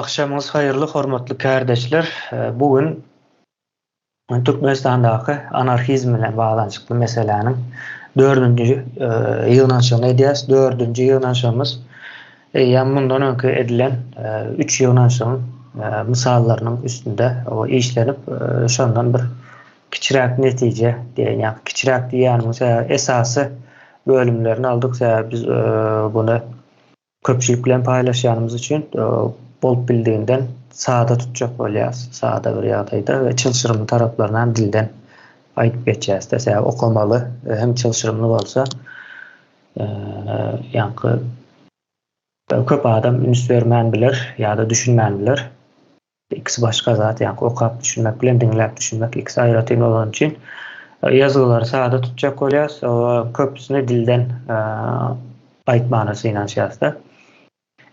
Akşamınız hayırlı, hormatly kardeşler. Bugün Türkmenistan'daki anarhizmle bağlantılı meselenin dördüncü yığınanşygyny edýäs. Dördüncü yığınanşymyz bundan öňkü edilen 3 yığınanşygyň mysallarynyň üstünde işlenip şondan bir kiçiräk netije diýen, ýa kiçiräk diýänimiz esasy bölümlerini aldyk. Biz bunu köpçülik bilen paýlaşýanymyz üçin bolup bildiğinden sahada tutacak bolýas. Sahada bir ýagdaýda we çylşyrymly taraplaryndan dilden aýdyp geçýäs. Desä okumaly hem çylşyrymly bolsa ýa-ni köp adam üns bermän biler ýa-da düşünmän biler. İkisi başga zat, ýa-ni okap düşünmek bilen diňläp düşünmek ikisi aýra teng bolan üçin ýazgylary sahada tutacak bolýas. Köpüsini dilden aýtmany synanýasda.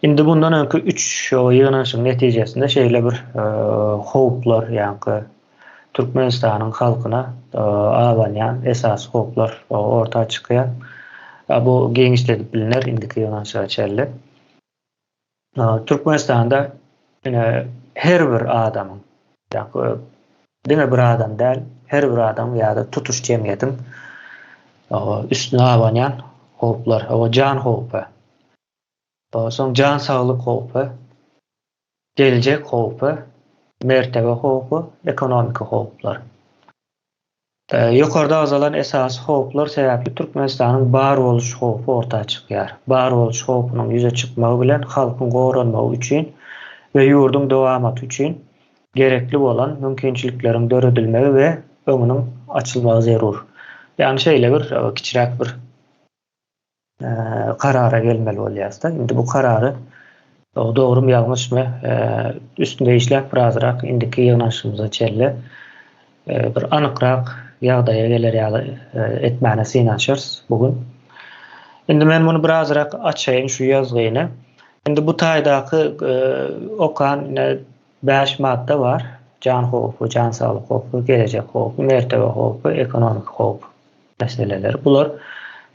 Indi bundan öňkü 3 ýığınanşyň netijesinde şeýle bir howplar, ýa-ni Türkmenistanyň halkyna awanýan esas howplar ortağa çykýar. Bu geňişledip bilinler indiki ýığınanşyga çelli. Türkmenistanda her bir adamyň, ýa-ni bir adam däl, her bir adam ýa-da tutuş jemgyýetiň üstüne awanýan howplar, jan howpy. Soň jan saglyk howpy, geljek howpy, mertebe howpy, ekonomik howplar. Ýokarda azalan esas howplar sebäpli Türkmenistanyň bar boluş howpy ortağa çykýar. Bar boluş howpynyň ýüze çykmagy bilen halkyň gowranmagy üçin we ýurdun dowamaty üçin gerekli bolan mümkinçilikleriň döredilmegi we öňüniň açylmagy zerur. Ýani şeýle bir kiçiräk bir karara gelmeli bolýasda. Indi bu karary dogry ýalňyşmy üstünde işläp birazrak indiki ýygnaşymyza çelli bir anykrak ýagdaýa geler ýaly etmäne synanýarys bugün. Indi men muny birazrak açaýyn şu ýazgyny. Indi bu taýdaky okan 5 madda bar. Jan howpy, jan saglyk howpy, geljek howpy, mertebe howpy, ekonomik howpy meseleleri. Bular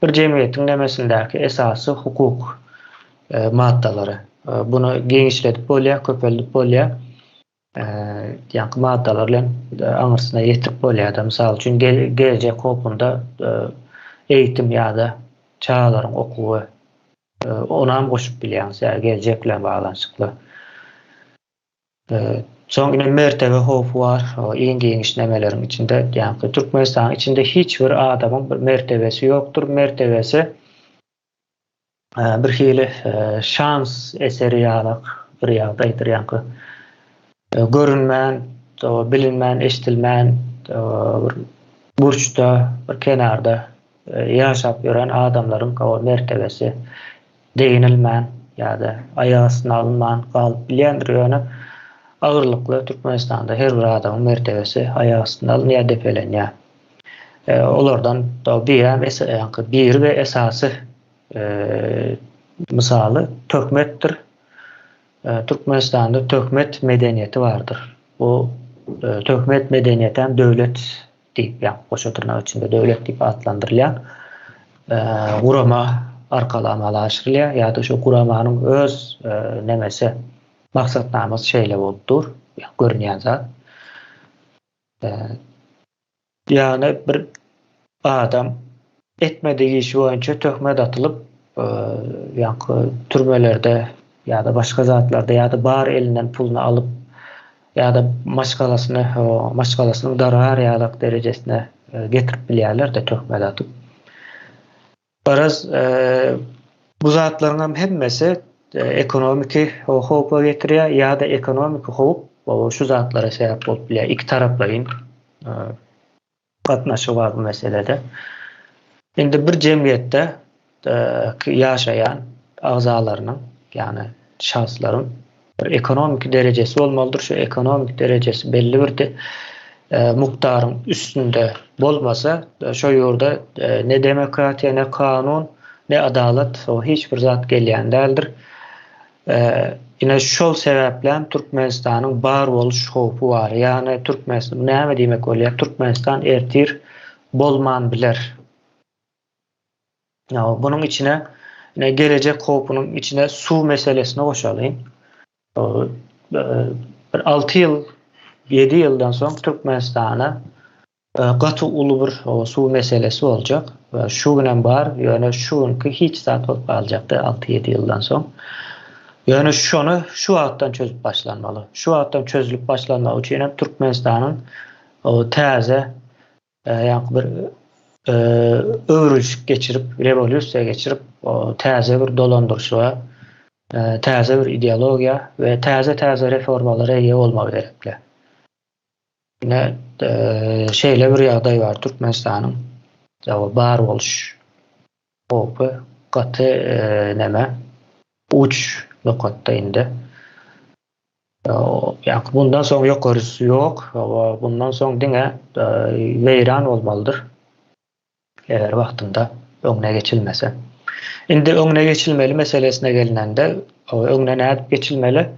bir jemgyýetiň nemesindäki esasy hukuk maddalary. Bunu geňişledip bolýar, köpeldip bolýar. Ýa-ni maddalar bilen aňyrsyna ýetip bolýar. Mysal üçin geljek howpynda eýitim ýa-da çağlaryň okuwy onam goşup bilýär, geljek bilen baglanyşykly. Soňra mertebe howpy bar. Iň geňiş nemeleriň içinde, ýa-ni Türkmenistanyň içinde hiç bir adamyň bir mertebesi ýokdur. Mertebesi bir hili şans eseri ýalyk bir ýagdaýdyr, ýa-ni görünmän, bilinmän, eşdilmän bir burçda, bir kenarda ýaşap ýören adamlaryň mertebesi deýinilmän ýa-da aýagyna alınman galyp bilýändir ýöne. Ağırlıklı Türkmenistan'da her bir adamın mertebesi ayağı alınıyor, depelenýär. Olardan da bir ve esası misalı tökmettir. Türkmenistan'da tökmet medeniyeti vardır. Bu tökmet medeniyeten devlet deyip, koşa tırnak içinde devlet deyip adlandırılan gurama arkalamalaştırılıyor ya da şu guramanın öz nemesi maksatnamız şeýle bolupdur, görünýän zat. Ýani bir adam etmediği iş boýunça töhmet atylyp ýa-ni türmelerde ýa-da başga zatlarda ýa-da bar elinden pulunu alıp ýa-da maşgalasyny darar ýalyk derejesine getirip bilýärler de töhmet atyp. Baraz bu zatlaryň hemmesi ekonomik howpa getirýär ýa-da ekonomik howp şu zatlara sebäp bolup bilýär. İki taraplaryň gatnaşygy bar bu meselede. Indi bir jemgyýetde ýaşaýan agzalarynyň, ýani şahslaryň bir ekonomik derejesi bolmalydyr. Şu ekonomik derejesi belli bir mukdaryň üstünde bolmasa, şo ýurda ne demokratiýa, ne kanun, ne adalet, hiç bir zat gelýän däldir. Yine şol sebäplen Türkmenistanyň bar boluş howpy bar. Ýani Türkmenistan näme diýmek bolýar? Türkmenistan ertir bolman biler. Bunun içine gelecek howpynyň içine su meselesini goşalyň. bir 6 yıl 7 yıldan soň Türkmenistana gaty uly bir suw meselesi boljak we şu bilen bar ýöne şu günki hiç zat bolup galjakdy 6-7 ýyldan soň. Ýöne şonu şu wagtdan çözüp başlanmaly. Şu wagtdan çözülüp başlanmagy üçin hem Türkmenistanyň o täze ýa-ni bir öwrülüşik geçirip, revolýusiýa geçirip, o täze bir dolandyrşyga, täze bir ideologiýa we täze reformalara eýe bolmagy gerekli. Ne şeýle bir ýagdaý bar Türkmenistanyň bar boluş hopy gaty näme uç nokatda indi. Ýa bundan soň ýokarysy ýok, bundan soň diňe weýran bolmalydyr. Eger wagtynda öňüne geçilmese. Indi öňüne geçilmeli meselesine gelinende, öňüne nädip geçilmeli?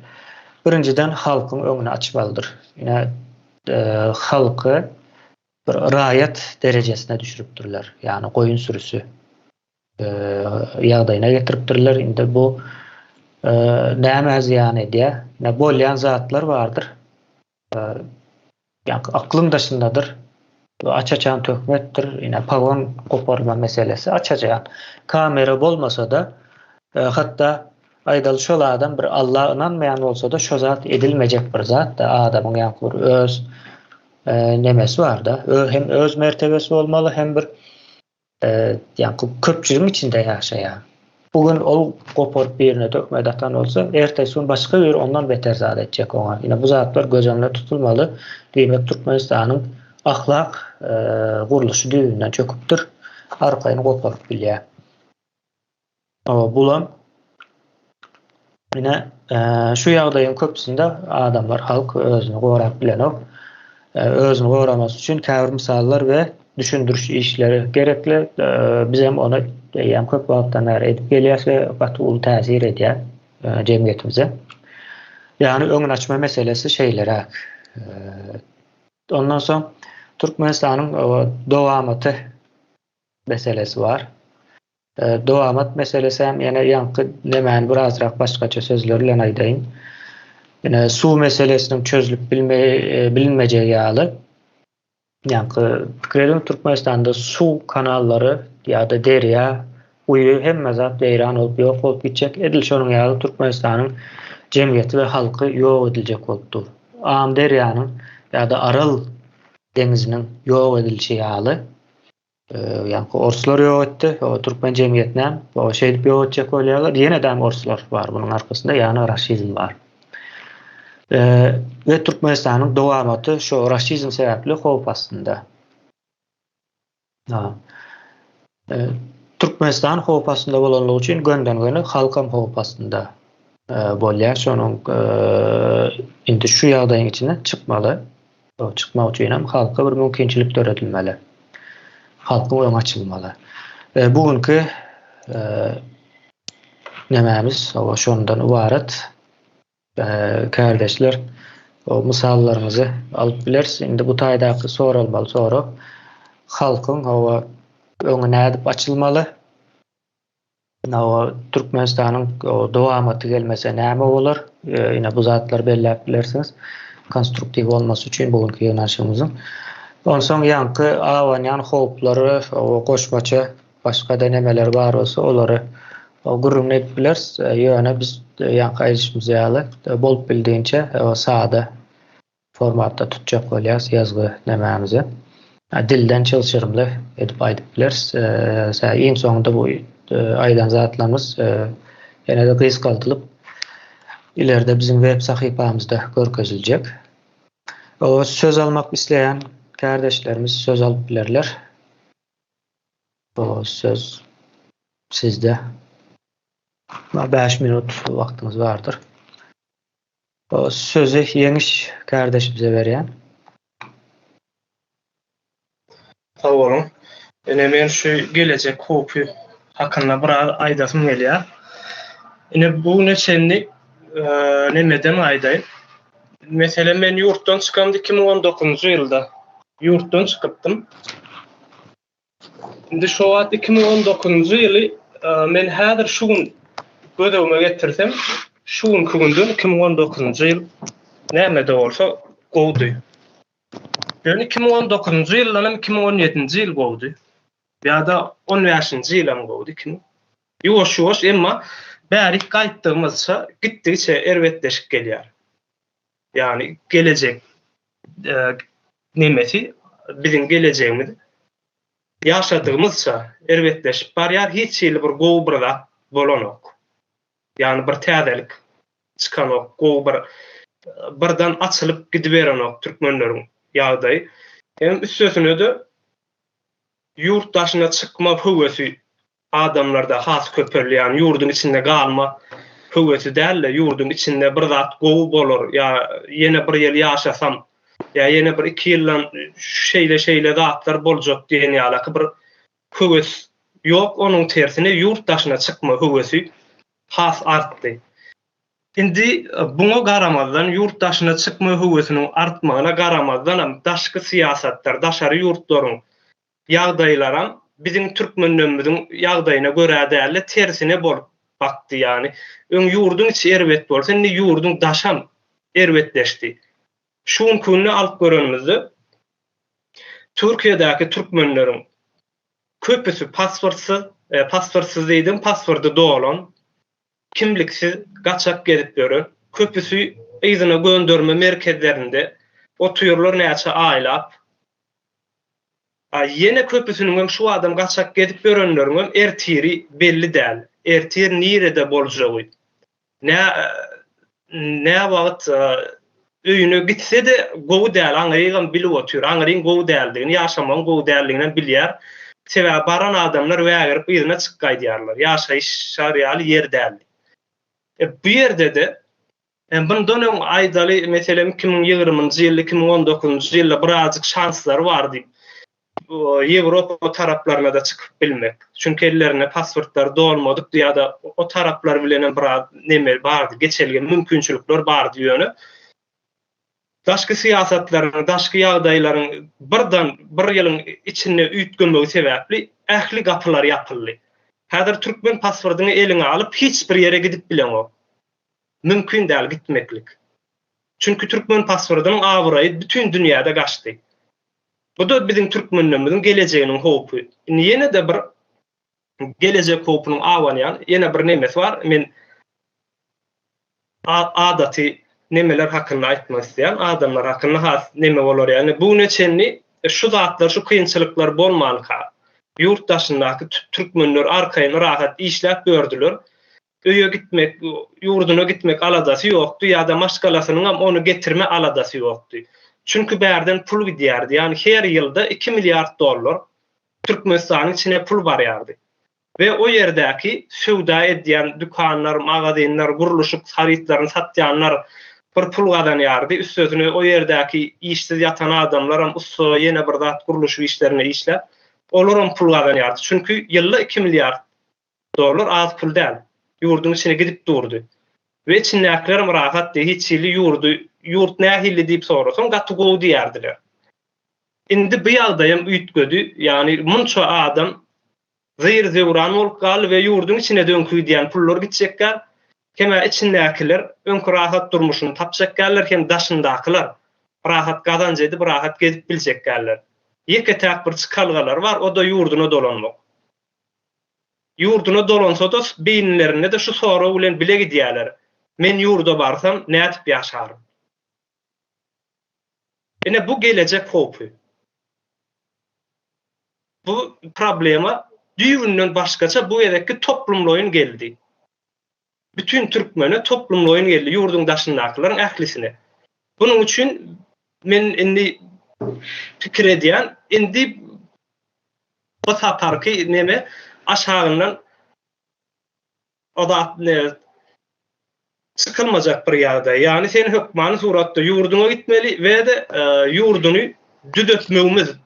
Birinciden halkyň öňüne açmalydyr. Ýa halky bir raýat derejesine düşüripdirler. Ýani goýun sürüsü ýagdaýyna getiripdirler. Indi bu näme ziýan edýär? Ne bolýan zatlar bardyr. Ýa aklyň daşyndadyr. Açaçan töhmetdir. Ýa pagon goparma meselesi açaçan. Kamera bolmasa da hatda aýdaly şol adam bir Allah'a inanmayan bolsa da şo zat edilmejek bir zat da adamyň ýa-ni öz nemesi var da. Hem öz mertebesi bolmaly hem bir ýa-ni köpçüligiň içinde ýaşaýan. Bugün ol goparyp birine tökmedi atan olsa, ertesi gün başka bir ondan beter zat edecek ona. Yine bu zatlar göz önüne tutulmalı. Demek Türkmenistanyň ahlak guruluşy düýünden çöküpdir. Arkaýyny goparyp bilýär. Bulam yine şu ýagdaýyň köpsinde adamlar, halk özüni gorap bilenok, özüni goramasy üçin käbir misallar we düşündürüş işleri gerekli. Biz hem onu ýa köp wagtdan beri edip gelýär we gaty uly täsir edýär jemgyýetimize. Ýani öňüni açma meselesi şeýlere. Ondan soň Türkmenistanyň dowamaty meselesi var. Dowamat meselesi hem ýene ýanky nemäni birazrak başgaça sözler bilen aýdaýyn. Ýene suw meselesiniň çözülüp bilinmejegi ýaly. Ýanky pikirlerim Türkmenistanda suw kanallary ýa-da derya, uýu hemme zat weýran bolup ýok bolup gitjek. Edil şonuň ýaly Türkmenistanyň jemgyýeti we halky ýok ediljek bolupdyr. Am deryanyň ýa-da Aral dengiziniň ýok edilişi ýaly ýa-ni orslar ýok etdi. O Türkmen jemgyýetine o şeýdip ýok etjek bolýarlar. Ýene-de orslar bar bunyň arkasynda, ýani raşizm bar. Ve Türkmenistanyň dowamaty şo raşizm sebäpli howp astynda. Türkmenistan howp astynda bolanlygy üçin gönden-göne halkam howp astynda bolýar. Şonuň indi şu ýagdaýyň içinden çykmaly. O çykmak üçin hem halka bir mümkinçilik töredilmeli. Halkyň öňe açylmaly. Bugünkü nemämiz o şondan ibaret. Kardeşler, o misallarymyzy alyp bilersiz. Indi bu taýdaky soralmaly sorak halkyň o öňüne nädip açylmaly? O Türkmenistanyň o dowamaty gelmese näme bolar? Ýene bu zatlar belläp bilersiz. Konstruktiw bolmasy üçin bugünkü ýöneşigimiziň. Ondan soň ýanky awanyan howplary, o goşmaça başga da nemeler bar bolsa olary o gurrun edip bilersiz. Ýöne biz ýanky aýdyşymyz ýaly bolup bildiňçe o sada formatda tutjak bolýar ýazgy nemämizi. Dilden çylşyrymly edip aýdyp bilersiz. Iň soňunda bu aýdan zatlarymyz ýene-de gysgaltylyp ileride bizim web sahypamyzda görkeziljek. O söz almak isleyen kardeşlerimiz söz alıp bilerler. O söz sizde. 5 minut wagtyňyz bardyr. O sözü ýeňiş kardeşimize berýän. Sağ olun. Men şu gelecek howpy hakynda bir aýdasym gelýär. Bu neçenli nemeden aýdaýyn. Meselen men ýurtdan çykam 2019-njy ýylda. Ýurtdan çykypdym. Indi şu wagt 2019-njy ýyly men häzir şu gün gödegime getirsem şuňky günden 2019-njy ýyl näme de bolsa gowdy. Yani 2019-njy ýyldan 2017-nji ýyl gowdy. Ýa-da 15-nji ýylam gowdy kim? Ýoş emma bäri gaýtdygymyzça gitdigiçe erwetleşip gelýär. Yani gelecek nemesi bizim geleceğimiz yaşadığımızsa erwetleşip barýar, hiç ýyly bir gowy bir zat bolanok. Yani bir täzelik çykanok, gowy birden açılıp gidiberenok türkmenleriň ýagdaýy. Hem üstesine de yurt daşyna çykma höwesi adamlarda has köpürleýän, ýurdun içinde galma höwesi däl, ýurdun içinde bir zat gowy bolar, ýa ýene bir ýyl ýaşasam, ýa ýene bir 2 ýyldan şeýle zatlar boljak diýen ýaly bir höwes ýok, onuň tersine yurt daşyna çykma höwesi has artdy. Indi buňa garamazdan yurt daşyna çykma höwesiniň artmagyna garamazdan daşky siýasatlar, daşary ýurtlaryň ýagdaýlaram bizim türkmenlerimiziň ýagdaýyna görä däl, tersine bolup bakdy ýani. Öň ýurdun içi erwet bolsa, indi ýurdun daşam erwetleşdi. Şuň günni alyp görenmizde Türkiýedäki türkmenleriň köpüsi pasportsuz diýdim, pasporty dolan, kimliksiz gaçak gelip görür. Köpüsi ýyzyna gönderme merkezlerinde oturýarlar näçe aýlap. Yine köpüsünün şu adam gaçak gedip görenleriň ertiri belli däl. Ertir nirede boljagy. Ne wagt öýüne gitse de gowy däl, aňyryň bilip otur. Aňyryň gowy däldigini, ýaşamaň gowy däldigini bilýär. Sebäbi baran adamlar wägerip ýerine çykgaýdýarlar. Ýaşaýyş şariýaly ýer däl. Bu ýerde de bundan öň aýdaly meselem 2020-njy ýyl, 2019-njy ýylda birazjyk şanslar bardy. Ýewropa taraplarına da çykyp bilmek. Çünki ellerine pasportlar dolmadyk ýa-da o taraplar bilen biraz neme bardy, geçelgen mümkinçilikler bardy ýöne. Daşky siýasatlaryň, daşky ýagdaýlaryň birden bir ýylyň içinde üýtgenmegi sebäpli ähli gapylar ýapyldy. Häzir türkmen pasportyny eliňe alyp hiç bir ýere gidip bilenok. Mümkin däl gitmeklik. Çünki türkmen pasportynyň awraýy bütün dünýäde gaçdy. Bu da bizim türkmenlerimiziň geleceğiniň hopy. Ýene de bir gelecek hopunyň awanyan ýene bir nemes var. Men adaty nemeler hakynda aýtmak isleýän, adamlar hakynda has neme bolar ýani. Bu neçenli şu zatlar, şu kynçylyklar bolmanka yurt daşyndaky türkmenler arkaýyn rahat işläp gördüler. Öýe gitmek, ýurduna gitmek aladasy ýokdy ýa-da maşgalasynyň onu getirme aladasy ýokdy. Çünkü bärden pul gidýärdi. Yani her ýylda 2 milyard dollar Türkmenistanyň içine pul barýardy. Ve o ýerdäki söwda edýän dükanlar, magazynlar, guruluşyk haritlaryny satýanlar bir pul gazanýardy. Üstüne o ýerdäki işsiz ýatan adamlar hem usso ýene bir zat guruluşy işlerine işläp, olaram pul gazanýardy. Çünkü ýylda 2 milyard dollar az pul däl. Ýurdun içine gidip durdy. Ve içindekiler rahat diýip hiç ýurdu. Yurt nähilli diýip sorasaň gaty gowy diýerdiler. Indi bu ýagdaýam üýtgedi, ýani munça adam zewran bolup galy we ýurdun içine dönküý diýen pullar gitjekler. Kema içindekiler öňkü rahat durmuşyny tapjekler, hem daşyndakylar rahat gazanç edip rahat gezip biljekler. Ýeke täk bir çykalgalar var, o da ýurduna dolanmak. Ýurduna dolansa da beýinlerine de şu soraw bilen bile gidýärler. Men ýurda barsam nädip ýaşarym? Ene bu gelecek hopu. Bu problema düýünden başgaça bu ýerdeki toplumlaryň geldi. Bütün türkmene toplumlaryň geldi, ýurdun daşyndakylaryň ählisine. Bunun üçin men indi pikir edýän, indi bu taparky neme aşagyndan oda çykylmajak bir ýagdaý. Yani sen hökmany suratda ýurduna gitmeli we de ýurduny düzeltmegimiz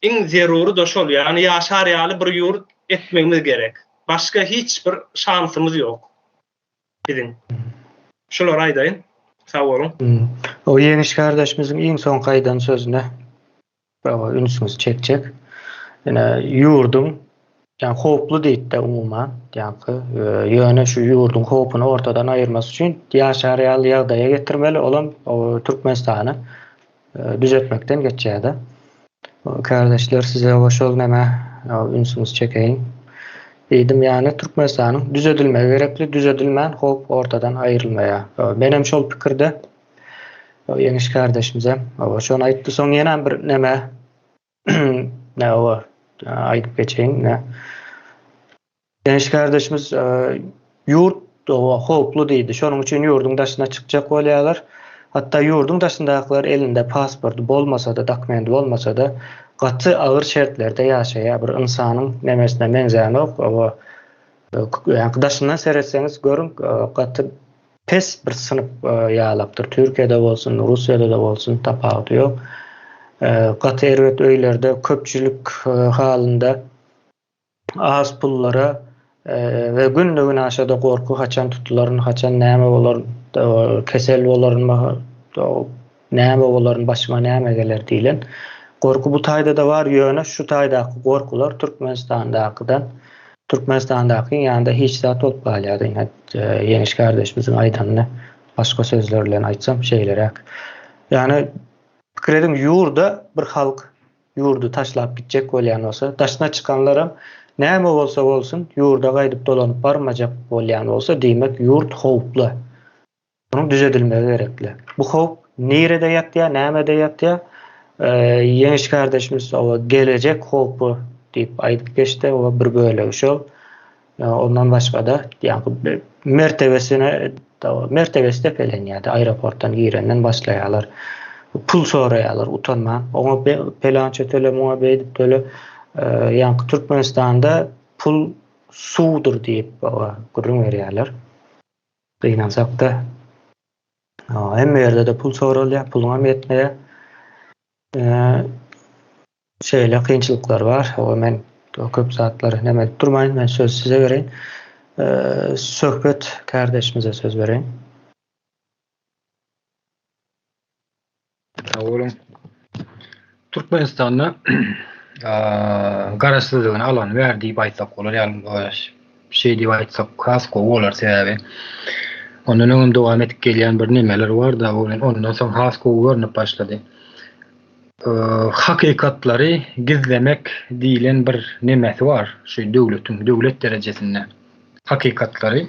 iň zerury da şol. Yani ýaşar ýaly bir ýurt etmegimiz gerek. Başga hiç bir şansymyz ýok. Bizim. Şolar aýdaýyn. Sag bolun. O Ýeniş kardeşimiziň iň soňky aýdan sözüne bravo ünsüňiz çekjek. Ýurdun yani hoplu diýip de umuman ýa-ni ýöne şu ýurdun hopunu ortadan aýyrmasy üçin ýaşar ýagdaýa getirmeli olan o Türkmenistany düzeltmekden geçýärdi. Kardeşler size hoş ol näme ünsüňiz çekeýin. Diýdim ýani Türkmenistanyň düzedilmegi gerekli, düzedilmän hop ortadan aýrylmaýa. Menem şol pikirde Ýeňiş kardeşimize şonu aýtdy. Soň ýene bir näme näme aýdyp geçeýin ne. Ýeňiş kardeşimiz ýurt hoplu diýdi. Şonuň üçin ýurdun daşyna çykjak bolýarlar. Hatda ýurdun daşyndakylar elinde pasportu bolmasa da, dokumenti bolmasa da gaty agyr şertlerde ýaşaýar bir insanyň nemesine menzänik. Ýa-ni daşyndan seretseňiz görün gaty pes bir sınıf ýalapdyr. Türkiýede bolsun, Russiýada da bolsun tapagy ýok. Gaty erwet öýlerde köpçülik halynda az pullara ve günnügün aşada gorku haçan tutularyň, haçan näme bolar, kesel bolaryn, näme bolaryn başyma näme geler diýilen. Gorku bu taýda da var ýöne şu taýdaky gorkular Türkmenistandakydan Türkmenistandaky ýa-da hiç zat bolup galýardy. Ýeňiş kardeşimiziň aýdanyny başga sözler bilen aýtsam şeýlerek. Ýani pikirlerim ýurda bir halk ýurdu taşlap gitjek bolýan bolsa, daşyna çykanlaram näme bolsa bolsun ýurda gaýdyp dolanyp barmajak bolýan bolsa diýmek ýurt howply. Munyň düzeltilmegi gerekli. Bu howp nerede ýatýar, nämede ýatýar? Ýeňiş kardeşimiz o gelecek howpy diýip aýdyp geçdi. O bir bölegi şol. Ondan başga da ýa-ni mertebesi tepelenýärdi. Aeroportdan girenden başlaýarlar. Pul soraýarlar utanma. Oňa pelança töle, muňa beýdip töle. Ýa-ni Türkmenistanda pul suwdur diýip gurrun berýärler. Gynansak da hemme ýerde de pul soralýar, puluňa etmeýär. Şeýle kynçylyklar var. Men köp saatlar näme durmaýyn, men söz size bereýin. Söhbet kardeşimize söz bereýin. Oğlum Türkmenistan'da garaşsyzlygyny alan berdiýip aýtsak bolar, ýa-ni şey diýip aýtsak kasko bolar sebäbi. Ondan öňüm dowam edip gelýän bir nemeler var da, ondan soň hasko görnüp başlady. Hakikatlary gizlemek diýilen bir nemesi var. Şu döwlet derejesinde. Hakikatlary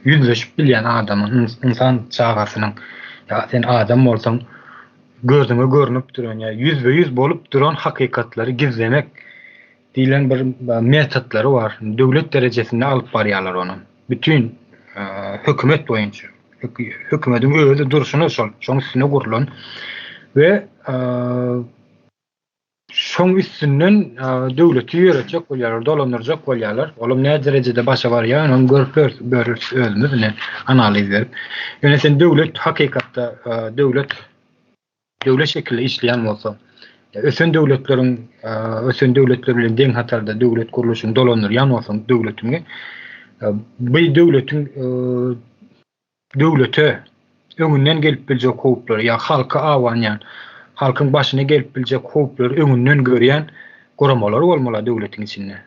yüzleşip bilýän adamyň, insan çağasynyň, ya sen adam bolsaň gözüňe görnüp duran, ya %100 bolup duran hakikatlary gizlemek diýilen bir metotlary var. Döwlet derejesinde alyp barýarlar onu. Bütün hökümet boýunça. Hökümetiň özü duruşuny şoň üstüne gurulan ve şoň üstünden döwleti ýöretjek bolýarlar, dolandyrjak bolýarlar. Olum näme derejede başa barýar, onu görüp özümüz bilen analiz edip. Ýöne sen döwlet hakykatda döwlet şekilde işleýän bolsa, ösen döwletler bilen deň hatarda döwlet kuruluşyny dolandyrýan bolsa döwletiňe, bu döwlete öňünden gelip biljek howplar ýa halka awanýan, halkyň başyna gelip biljek howplar öňünden görýän goramalar bolmaly döwletiň içinde.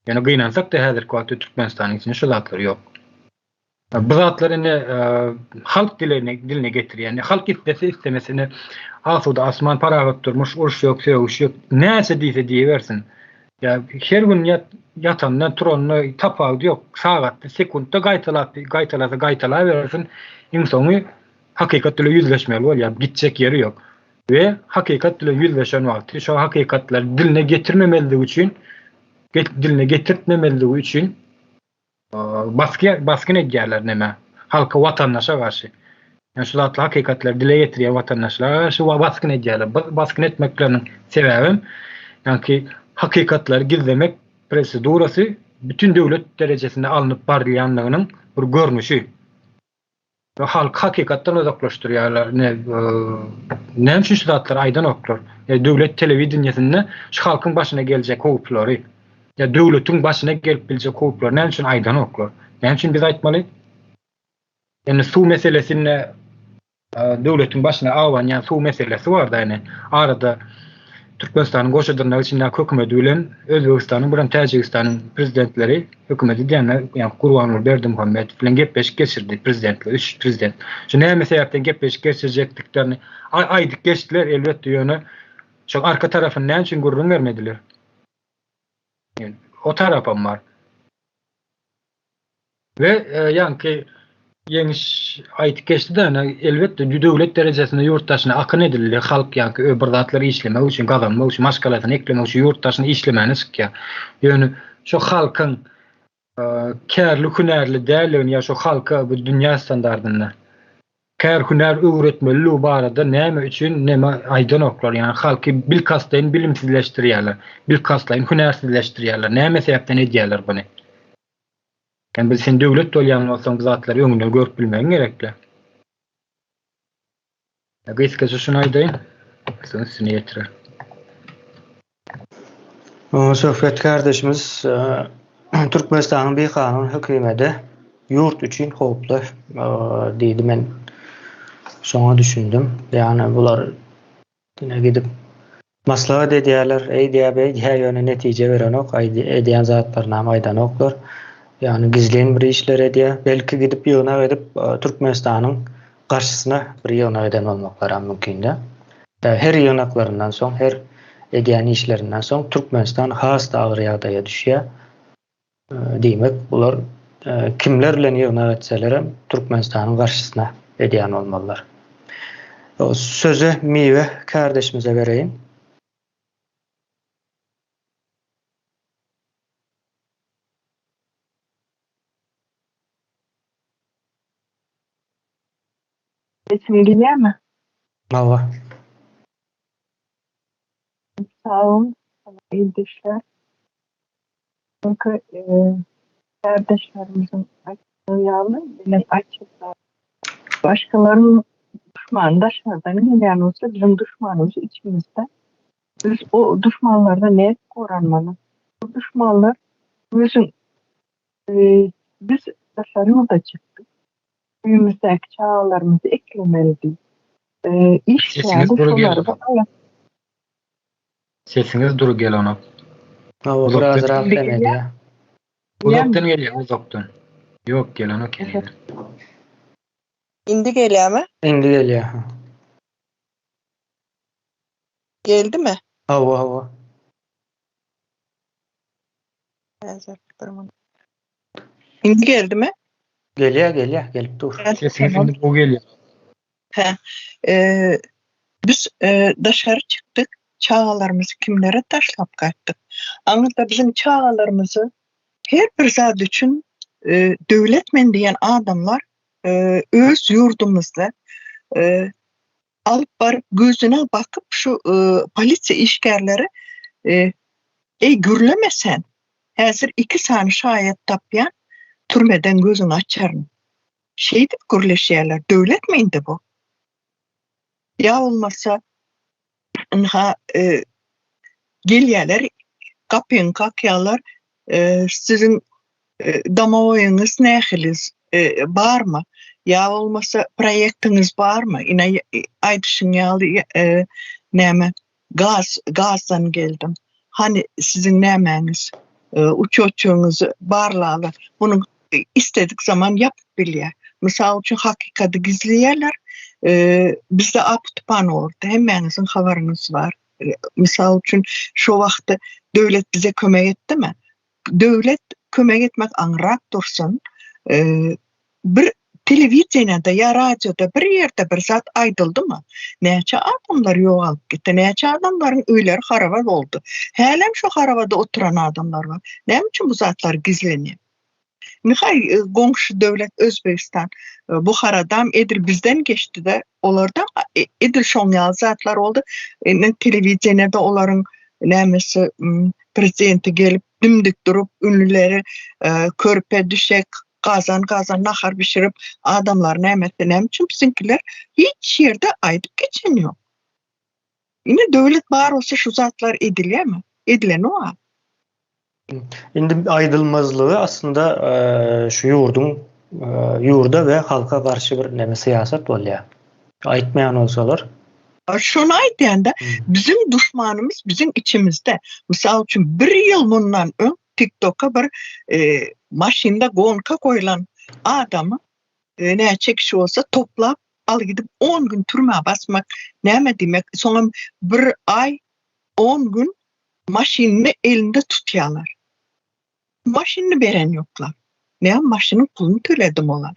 Ýani gynansak da häzirki wagtda Türkmenistanyň içinde şu zatlar ýok. Bu zatlaryny halk diline getirýän, halk istemesini asuda asman paragat durmuş, uruş ýok, söwüş ýok, näse diýse diýebersin. Ya her gün yatandan turanına tapağı yok. Saatde, sekundda gaytala versin. İnsanı hakikatle yüzleşmeli ol. Yani gidecek yeri yok. Ve hakikatle yüzleşen vakti şu hakikatler diline getirmemeliği için baskın edýärler näme? Halka, vatandaşa karşı. Yani şu hakikatler dile getiriyor vatandaşlara karşı baskın edýärler. Baskın etmeklerinin sebebi yani hakikatlar gizlemek prosedurası bütün döwlet derejesinde alınıp barýanlygynyň bir görnüşi. Ve halk hakikatdan uzaklaşdyrýarlar. Ne üçin şu zatlar aýdan oklar. Döwlet telewizionyasynda şu halkyň başyna geljek howplary, ya döwletiň başyna gelip biljek howplar ne üçin aýdan oklar. Ne üçin biz aýtmaly? Yani su meselesinde döwletiň başyna awan ýa su meselesi var da, yani arada Türkmenistan'ın goşadırlar içinde hökümeti bilen Özbekistan'ın bilen Tajikistan'ın prezidentleri hökümeti diýenler ýani Gurbanguly Berdimuhammed bilen gepleşik geçirdi prezidentler, 3 prezident. Şu näme sebäpden gepleşik geçirecekdiklerini aýdyp geçdiler elbetde ýöne şu arka tarafyn näme üçin gurrun bermediler. Yani, o tarafam var. Ve ýanky ýeňiş aýtyp geçdi de elbetde döwlet derejesinde ýurtdaşyna akyn edildi. Halk ýanky öbür zatlary işlemek üçin, gazanmak üçin, maşgalatyny eklemek üçin ýurtdaşyny işlemeni sıkýar. Ýöne şu halkyň kärli hünärli däligini ýa şu halka bu dünýä standardyny kär hünär öwretmeli barada näme üçin näme aýdan oklar, ýani halky bilkasdaýyn bilimsizleşdirýärler, bilkasdaýyn hünersizleşdirýärler. Näme sebäpden edýärler buny? Yani biz sen döwlet bolýan bolsaň bu zatlary öňünden görüp bilmegiň gerekli. Ya gysgaça şunu aýdaýyn. Soň üstüne ýetirer. Söhbet kardeşimiz Türkmenistan'ın bir kanun hükümeti yurt için hoplu diýdi, men şoňa düşündüm. Yani bular yine gidip maslahat edýärler, eýdýär ýöne netije berenok, edýän zatlaryna aýdan oklar. Yani gizlen bir işler edýär. Belki gidip ýygyna edip Türkmenistan'ın karşısına bir ýygyna eden bolmaklary mümkin-de. Her ýygnaklaryndan soň, her edýän işlerinden soň Türkmenistan has da agyr ýagdaýa düşýär. Diýmek, bular kimler bilen ýygyna etseler hem Türkmenistan'ın karşısına edýän bolmalylar. O söze Miwe kardeşimize bereýin. Sesim geliyor mu? Mava. Sağ olun. İyi düşler. Çünkü kardeşlerimizin açığı benim açıklar. Başkalarının düşmanı dışarıdan gelen olsa bizim düşmanımız içimizde. Biz o düşmanlarda ne koranmalı? O düşmanlar bizim biz dışarıya da çıktık. Büyümüzdeki çağlarımızı eklemeliyiz. Sesiniz duru geliyor. Sesiniz duru geliyor ona. Mava biraz rahat demedi. Uzaktan geliyor, uzaktan. Yok gelen o geliyor. İndi geliyor mu? Indi gelýär. Geldi mi? Hava. İndi geldi mi? Gelýär, gelip dur. Sesiniz şimdi bu geliyor. Biz dışarı çıktık. Çağalarımızı kimlere taşlap kaçtık. Anlatıda bizim çağalarımızı her bir zat üçün döwletmen diýen adamlar öz yurdumuzda alıp barıp gözüne bakıp şu polisiýa işgärleri gürlemesen häzir 2 sany şahyat tapýan türmeden gözüňi açaryn. Dip gürleşýärler. Döwlet mi indi bu? Ya olmasa gelýärler, kapyň kakýarlar, sizin damawyňyz nähiliz barmy? Ya olmasa proýektiňiz barmy? Ina aýdyşyň ýaly näme gazdan geldim. Hani sizin nämeňiz? Uçoçuňyzy barlaly. Bunu istedik zaman yapıp bilýär. Mysal üçin hakykatdy gizleýärler. Bizde aptupan oldu. Hemmäňizin habaryňyz var. Mysal üçin şu wagtda döwlet bize kömek etdi mi? Döwlet kömek etmek aňrak dursun. Bir telewiziýada ya radioda bir ýerde bir zat aýdyldymy? Näçe adamlar ýogalyp gitdi, näçe adamlaryň öýleri haraba boldu. Hälem şu harabada oturan adamlar var. Näme üçin bu zatlar gizlenýär? Nihai goňşy döwlet Özbekistan Buharadan edil bizden geçti de olardan edil şoňal zatlar oldu. Telewiziýada olaryň nämesi prezidenti gelip dimdik durup ünlüleri körpe düşek gazan nahar pişirip adamlar nämetde näme üçin bizimkiler hiç ýerde aýdyp geçen ýok. Ine döwlet bar olsa şu zatlar edilýärmi? Edilen o. Indi aýdylmazlygy aslında şu ýurda we halka garşy bir näme siýasat bolýar. Aýtmaýan bolsalar Şunu aýdýanda bizim düşmanımız bizim içimizde. Misal üçin 1 ýyl bundan öň TikTok'a bir maşinda gonka koýulan adamy näçe kişi bolsa toplap al gidip 10 gün türmäge basmak näme demek? Soňra 1 ay 10 gün maşinini elinde tutýarlar. Maşinini beren ýoklar. Näme maşynyň pulunu töledim olar.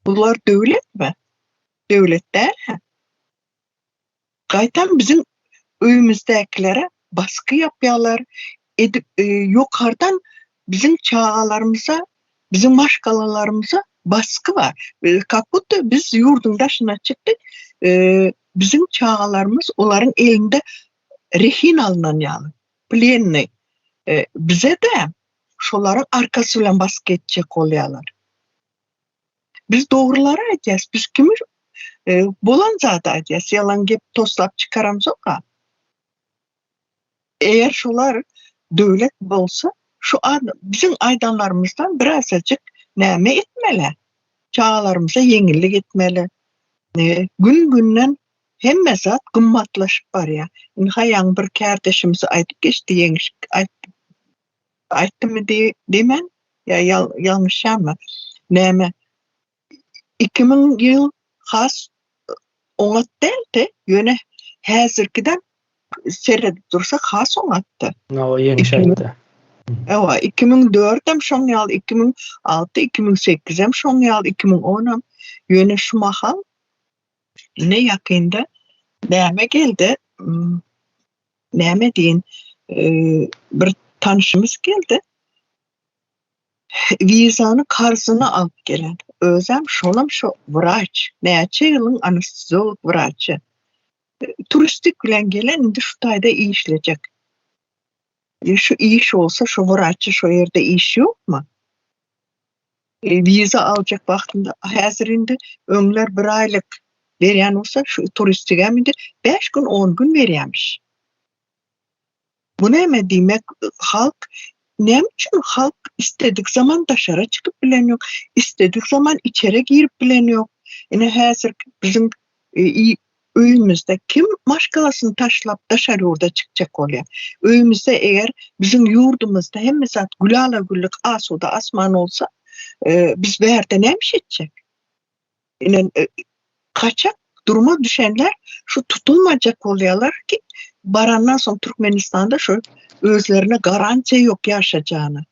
Bular döwlet mi? Döwlet däl. Gaýtan bizim öýümizdeklere baskı yapýarlar. Ýokardan bizim çağalarımıza, bizim maşgalalarımıza baskı var. Kaput biz yurdun daşına çıktık. Bizim çağalarımız onların elinde rehin alınan ýaly. Plenni. Bize de şoların arkası bilen baskı etjek bolýarlar. Biz dogruları aýdýas. Biz kimi bolan zat aýdýas. Yalan gep toslap çıkaramyz-a. Eğer şolar döwlet bolsa, şu bizim aýdanlarymızdan birazajyk näme etmeli? Çağalarımıza yeňillik etmeli. Gün-günden hemme zat gymmatlaşyp barýar. Haýan bir kärdeşimiz aýdyp geçdi, ýeňiş aýtdymy diýmen? Ya ýalňyşamy? Näme? 2000 ýyl has oňat däldi, ýöne häzirkiden seredip dursak has oňatdy. O ýeňiş aýtdy. Ewa 2004-dem şoň ýaly, 2006, 2008-dem şoň ýaly, 2010-am ýöne şu mahal ne ýakynda näme geldi? Näme diýin? Bir tanışymyz geldi. Vizany karzyny alyp gelen. Özüm şolam şu wraç, näçe ýylyň anestezolog wraçy. Turistik bilen gelen indi şu taýda işlejek. Şu iş olsa şu wraçy şu ýerde iş ýokmy? Viza aljak wagtynda häzir indi öňler 1 aýlyk berýän bolsa şu turistige indi 5 gün 10 gün berýärmiş. Bu näme diýmek? Halk näme üçin halk istedik zaman daşara çıkıp bilen ýok, istedik zaman içeri girip bilen ýok. Ine häzir bizim öýümizde kim maşgalasyny taşlap daşary orada çykjak bolýar. Öýümizde eger bizim ýurdumyzda hemme zat gülala güllük asuda asman olsa biz bärde näme etjek? Ine kaçak duruma düşenler şu tutulmajak bolýarlar ki barandan soň Türkmenistanda şu özlerine garantiya ýok ýaşajağına.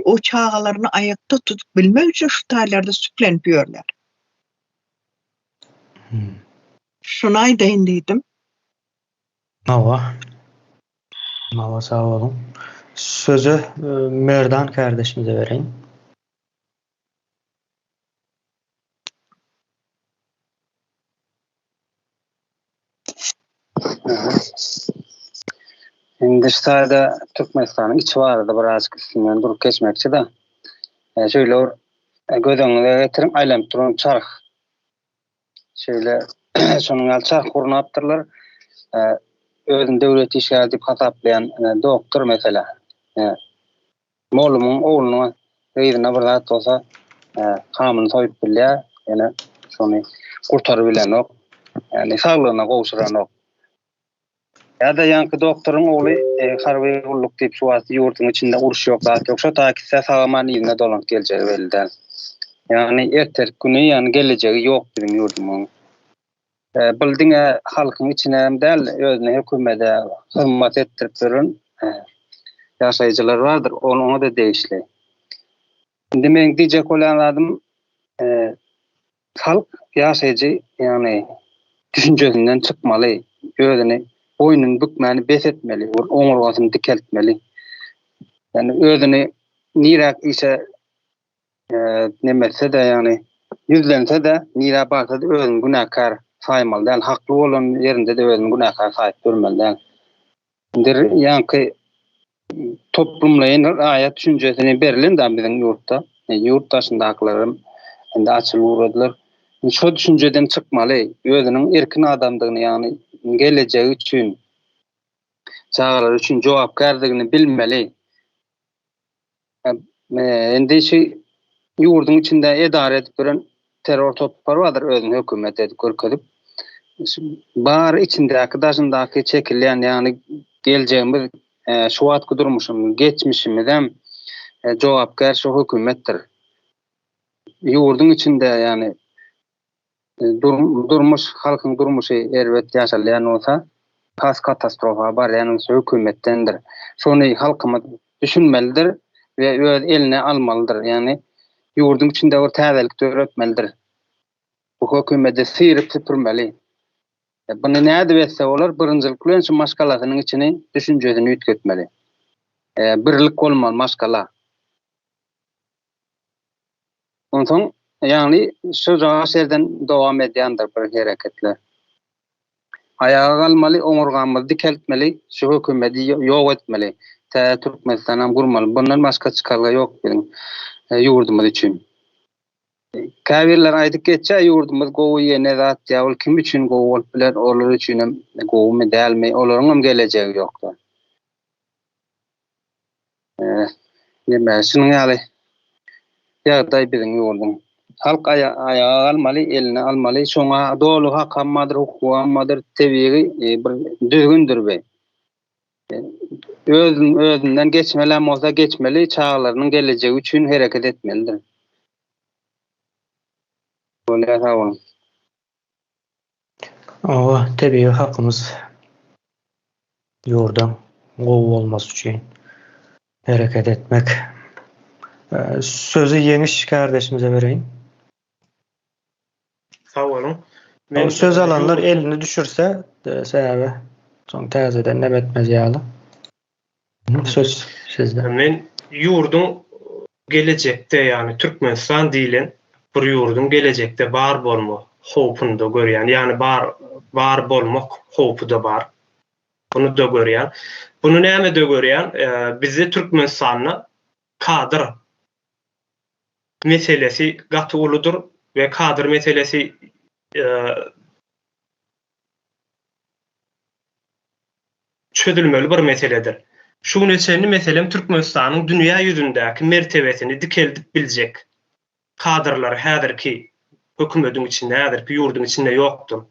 O çağalaryny ayakta tutup bilmek üçin şu taýlarda süplenip ýörler. Şunu aýdaýyn diýdim. Mawa sağ olun. Sözü Merdan kardeşimize bereýin. Hindistan'da Türkmenistan'ın içi vardı biraz kısmından durup geçmekçi de. Şöyle gödöňüňe getirin aýlanyp duran çark. Şöyle şonuň al çark kurun aptyrlar. Özüň döwlet işgär diýip hataplayan doktor mesela. Molumyň oğluny reýdine bir zat bolsa kamyny soýup bilýär. Ýani şonu kurtaryp bilenok. Yani saglygyna gowşuranok. Ya da yankı doktorun oğlu harbi gulluk diýip şu wagt ýurdun içinde uruş ýok, zat ýok. Şo taýda sagaman ýylyna dolanyp geljek belden. Yani erter güni yani gelejegi ýok bizim ýurdumyň. Bildiňe halkyň içine däl özüne hökümete hyrmat etdirip duran ýaşaýjylar bardyr, onuňa da değişli. Indi men diýjek bolan adam halk ýaşaýjy yani düşünjesinden çykmaly, özüni boynun bükmäni besetmeli, oňurgasyny dikeltmeli. Yani özüni nirak ise nemetse de yani yüzlense de nira barsa da özüni günahkar saýmaly. Yani hakly bolan ýerinde de özüni günahkar saýıp görmeli. Dir yankı toplumlayan aýat düşünjesini berilen de bizim ýurtda, ýurtdaşyndakylarym indi açylyp uradylar. Şo düşünjeden çykmaly, özüniň erkin adamdygyny yani gelejegi üçin, çağalar üçin jogapkärdigini bilmeli. Endi şu ýurdun içinde edare edip duran terör toplar bardyr, özüni hökümet edip görkezip. bar içindäki daşyndaky çekilýän ýani geleceğimiz şu wagtky durmuşymyz, geçmişimiz hem jogapkär şu hökümetdir. Ýurdun içinde ýani durmuş halkyň durmuşy elbet ýaşalýan bolsa kas katastrofa bar ýani şu hökümetdendir. Şonu halkymyz düşünmelidir we öz eline almalydyr. Ýani ýurdun içinde bir täzelik öwretmelidir. Bu hökümeti sirip süpürmeli. Bunu näde etse olar birinjilikle şu maşgalatynyň içini düşünjesini üýtgetmeli. Birlik bolmaly maşgala. Ondan ýani şu jaýerden dowam edýändir bir hereketler. Ayağa kalmaly, oňurgamyzy dikeltmeli, şu hökümeti ýok etmeli. Türkmenistanam gurmaly. Bundan başga çykarga ýok benim ýurdumyz üçin. Käbirler aýdyp geçse ýurdumyz gowy ýene zat ýa kim üçin gowy bolup biler, olar üçin hem gowmy dälmi, olaryň hem gelejegi ýokdur. Näme şunuň ýaly ýagdaý biziň ýurdum. Halk ayağa kalmaly, eline almaly, şoňa dolu hak hammadyr, hukuk hammadyr, tebigi bir düzgündür be. Özünden geçmelen olsa geçmeli, çağlarının geleceği üçün hareket etmelidir. Böyle sağ olun. O tabii hakkımız yurdan gowy olması üçün hareket etmek. Sözü Yeniş kardeşimize vereyim. Sağ olun. O söz alanlar elini düşürse sebebi son tezeden ne betmez ýaly. Söz sizde. Men ýurdun gelecekde yani Türkmenistan diýilen bir ýurdun gelecekde bar bolma howpunda görýän, yani bar bolmak howpu da bar. Bunu da görýän. Bunu näme de görýän? Bizi Türkmenistanyň kadr meselesi gaty uludur ve kadr meselesi çözülmeli bir meseledir. Şuň üçin meselem Türkmenistanyň dünýä ýüzündäki mertebesini dikeldip biljek kadrlar häzirki hökümetiň içinde, häzirki ýurdun içinde ýokdur.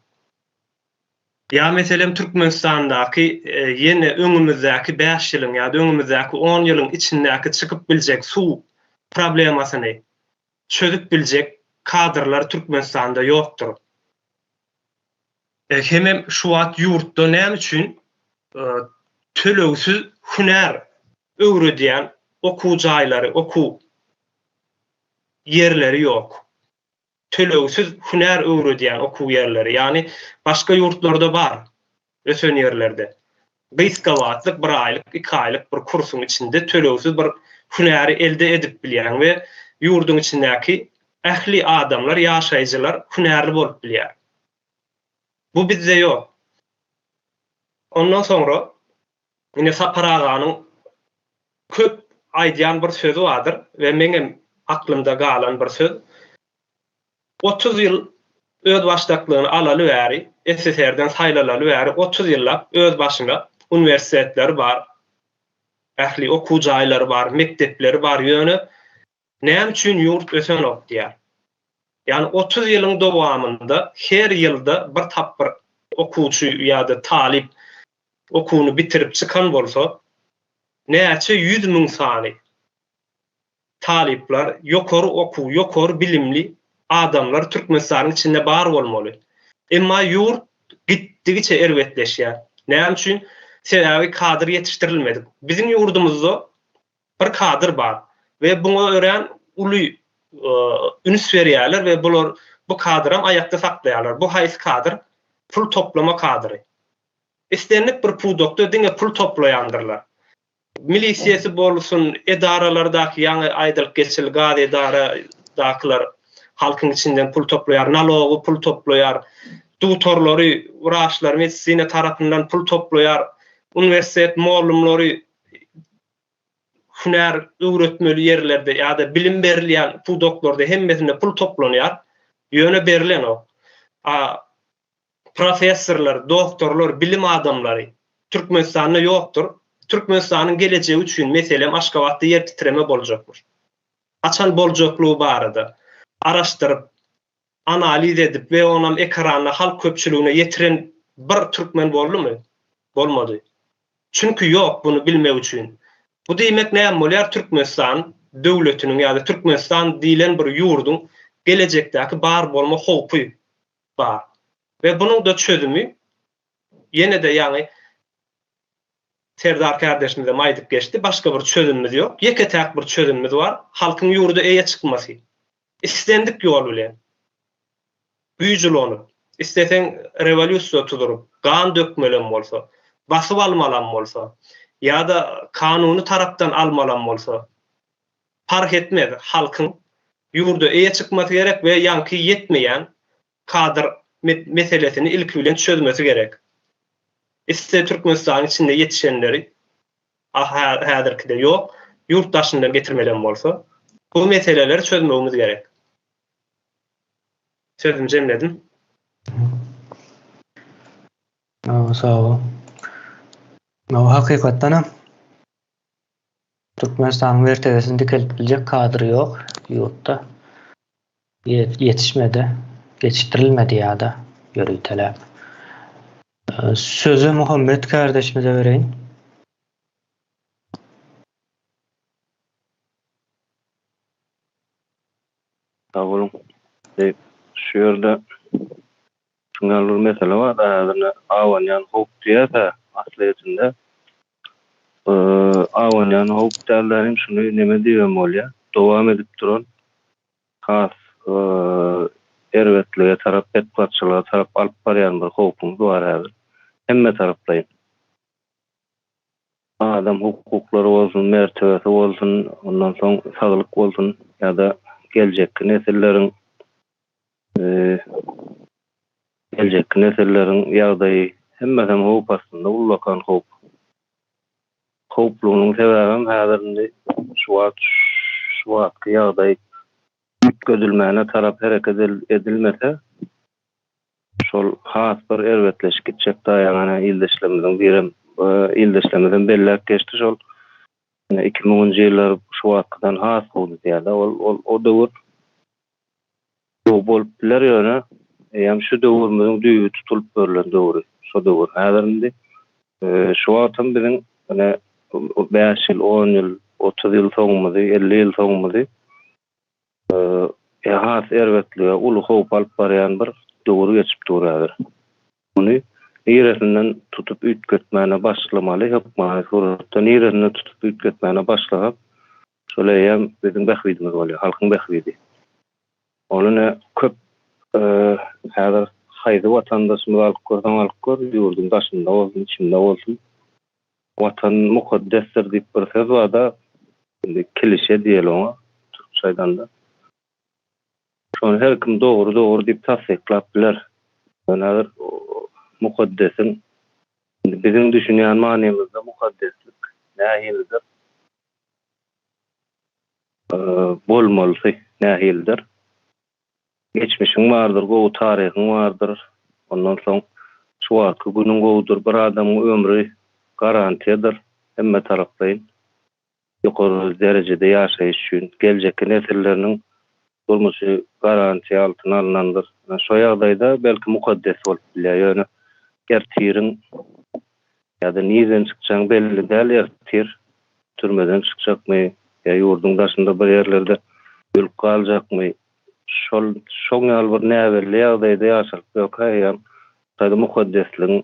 Ya meselem Türkmenistandaky ýene öňümüzdäki 5 ýylyň ýa-da öňümüzdäki 10 ýylyň içindäki çykyp biljek suw problemasyny çözüp biljek kadrlar Türkmenistanda ýokdur. Hemem şu wagt ýurtda näme üçin tölegsiz hünär öwredýän okuw jaýlary, okuw yerleri ýok. Tölegsiz hünär öwredýän okuw yerleri, ýani başga ýurtlarda bar, ösen yerlerde. 5 gawatlyk, 1 aýlyk, 2 aýlyk bir kursyň içinde tölegsiz bir hünäri elde edip bilýän we ýurdun içindäki ähli adamlar, ýaşaýjylar hünärli bolup bilýär. Bu bizde ýok. Ondan sonra yine Sapar Aganyň köp aýdýan bir sözü vardır we meňem aklymda galan bir söz. 30 ýyl öz başlyklygyny alaly bäri, SSR-den saýlalaly bäri 30 ýyllap öz başyna uniwersitetler bar, ähli okuw jaýlary bar, mektepleri bar ýöne näme üçin ýurt ösen okdýar. Yani 30 ýylyň dowamında her ýylda bir tapyr okuwçy ýa-da talip okuwny bitirip çykan bolsa, näçe 100 000 sany talipler, ýokary okuw, ýokary bilimli adamlar Türkmenistanyň içinde bar bolmaly. Emma ýurt gitdigiçe erwetleşýär. Näme üçin? Sebebi kadr ýetişdirilmedi. Bizim ýurdumuzda bir kadr bar we buňa ören uly üns berýärler we bular bu kadram aýakda saklaýarlar. Bu haýsy kadr? Pul toplama kadry. İstenlik bir pudokda diňe pul toplaýandyrlar. Milisiýesi bolsun, edaralardaky ýaňy aýdylyk geçil gaz edaradakylar halkyň içinden pul toplaýar, nalogy pul toplaýar, doktorlary, wraçlar, medisina tarapyndan pul toplaýar, uniwersitet muallimlary hünär öwretmeli yerlerde ýa-da bilim berilýän pudoklarda hemmesinde pul toplanýar, ýöne berilen o. Professorlar, doktorlar, bilim adamlary Türkmenistanda ýokdur. Türkmenistanyň geleceği üçin meselem Aşgabatda yer titreme boljakmyş. Açan boljaklygy barada araşdyryp analiz edip ve onam ekrana halk köpçülüğüne yetiren bir Türkmen boldumy? Bolmady. Çünkü yok bunu bilmek üçin. Bu demek näme bolýar? Türkmenistan döwletiniň ýa-da Türkmenistan diýilen bir ýurdun gelejekdäki bar bolma howpy bar. Ve bunun da çözümü yine de yani Serdar kardeşimiz de maydıp geçti. Başka bir çözümümüz yok. Yeketek bir çözümümüz var. Halkın yurdu eye çıkması. İstendik yol bilen. Büyücül onu. İstesen revolüsiyon tuturup, kan dökmelen bolsa, basıp almalan bolsa, ya da kanunu taraftan almalan bolsa, fark etmez. Halkın yurdu eye çıkması gerek ve yankı yetmeyen kadr meselesini ilk bilen çözmesi gerek. İşte Türkmenistan içinde yetişenleri häzirki de yok, yurtdaşından getirmelen bolsa, bu meseleleri çözmemiz gerek. Sözüm cemledim. Sağ ol. Hakykatdan Türkmenistan mertebesini dikeltilecek kadro yok yurtta. Yetişmedi, geçiştirilmedi ya da yürüteler. Sözü Muhammed kardeşimize vereyim. Sağ olun. Şu yerde şunlar mesele var da awanyan hop diýär aslında awanyan hop derlerim şunu neme diýem bolýar. Dowam edip duran has erwetlige tarap etbatçylyğa tarap alyp barýan bir hopumuz var häzir. Hemme tarapdaýyn. Adam hukuklary bolsun, mertebesi bolsun, ondan soň saglyk bolsun ýa-da geljekki nesilleriň ýagdaýy hemmeden hop aslında ullakan hop. Hopluğunun sebäbi häzirinde şu wagt ýagdaýy gödülmäne tarap hereket edilmese şol has bir erwetleşik gitjek daýanyna ildeşlemeden birim ildeşlemeden bellek geçti şol 2010-njy ýyllar şu wagtdan has boldy ýa-da o döwür bolup biler ýöne hem şu döwürmiň düýbi tutulup berilen döwür şu döwür häzirinde şu wagtdan biziň 5 ýyl 10 ýyl 30 ýyl soňmady 50 ýyl soňmady has erwetlige ulu hop alyp barýan bir döwür geçip durýar. Muny ýeresinden tutup ütgetmäne başlamaly, hukmaly suratdan ýeresinden tutup ütgetmäne başlap, şoleýem biziň behwidimiz bolýar, halkyň behwidi. Onuň köp häzir haýdy watandaşymyz alyp gör, ýurdun daşynda bolsun, içinde bolsun. Watan mukaddesdir diýip bir söz bar da, kilişe diýeli ona, türkçeýdan da. Şonu her kim doğru diýip tasdiklap biler. Häzir mukaddesin bizim düşünýän manymyzda mukaddeslik nähilidir? Bolmaly nähilidir? Geçmişiň bardyr, gowy taryhyň bardyr. Ondan soň şu wagtky günüň gowudur, bir adamyň ömrü garantiýadyr. Hemme tarapdaýyn ýokary derejede ýaşaýyş üçin geljekki nesilleriniň durmuşy garantiýa altyna alynandyr. Şo ýagdaýda belki mukaddes bolup bilýär. Ýöne gertiriň ýa-da niýeden çykjaň belli däl ýer türmeden çykjakmy ýa ýurdun daşynda bir ýerlerde ölüp galjakmy şoň ýaly bir näberli ýagdaýda ýaşaryp ýokhaýam taýda mukaddesligiň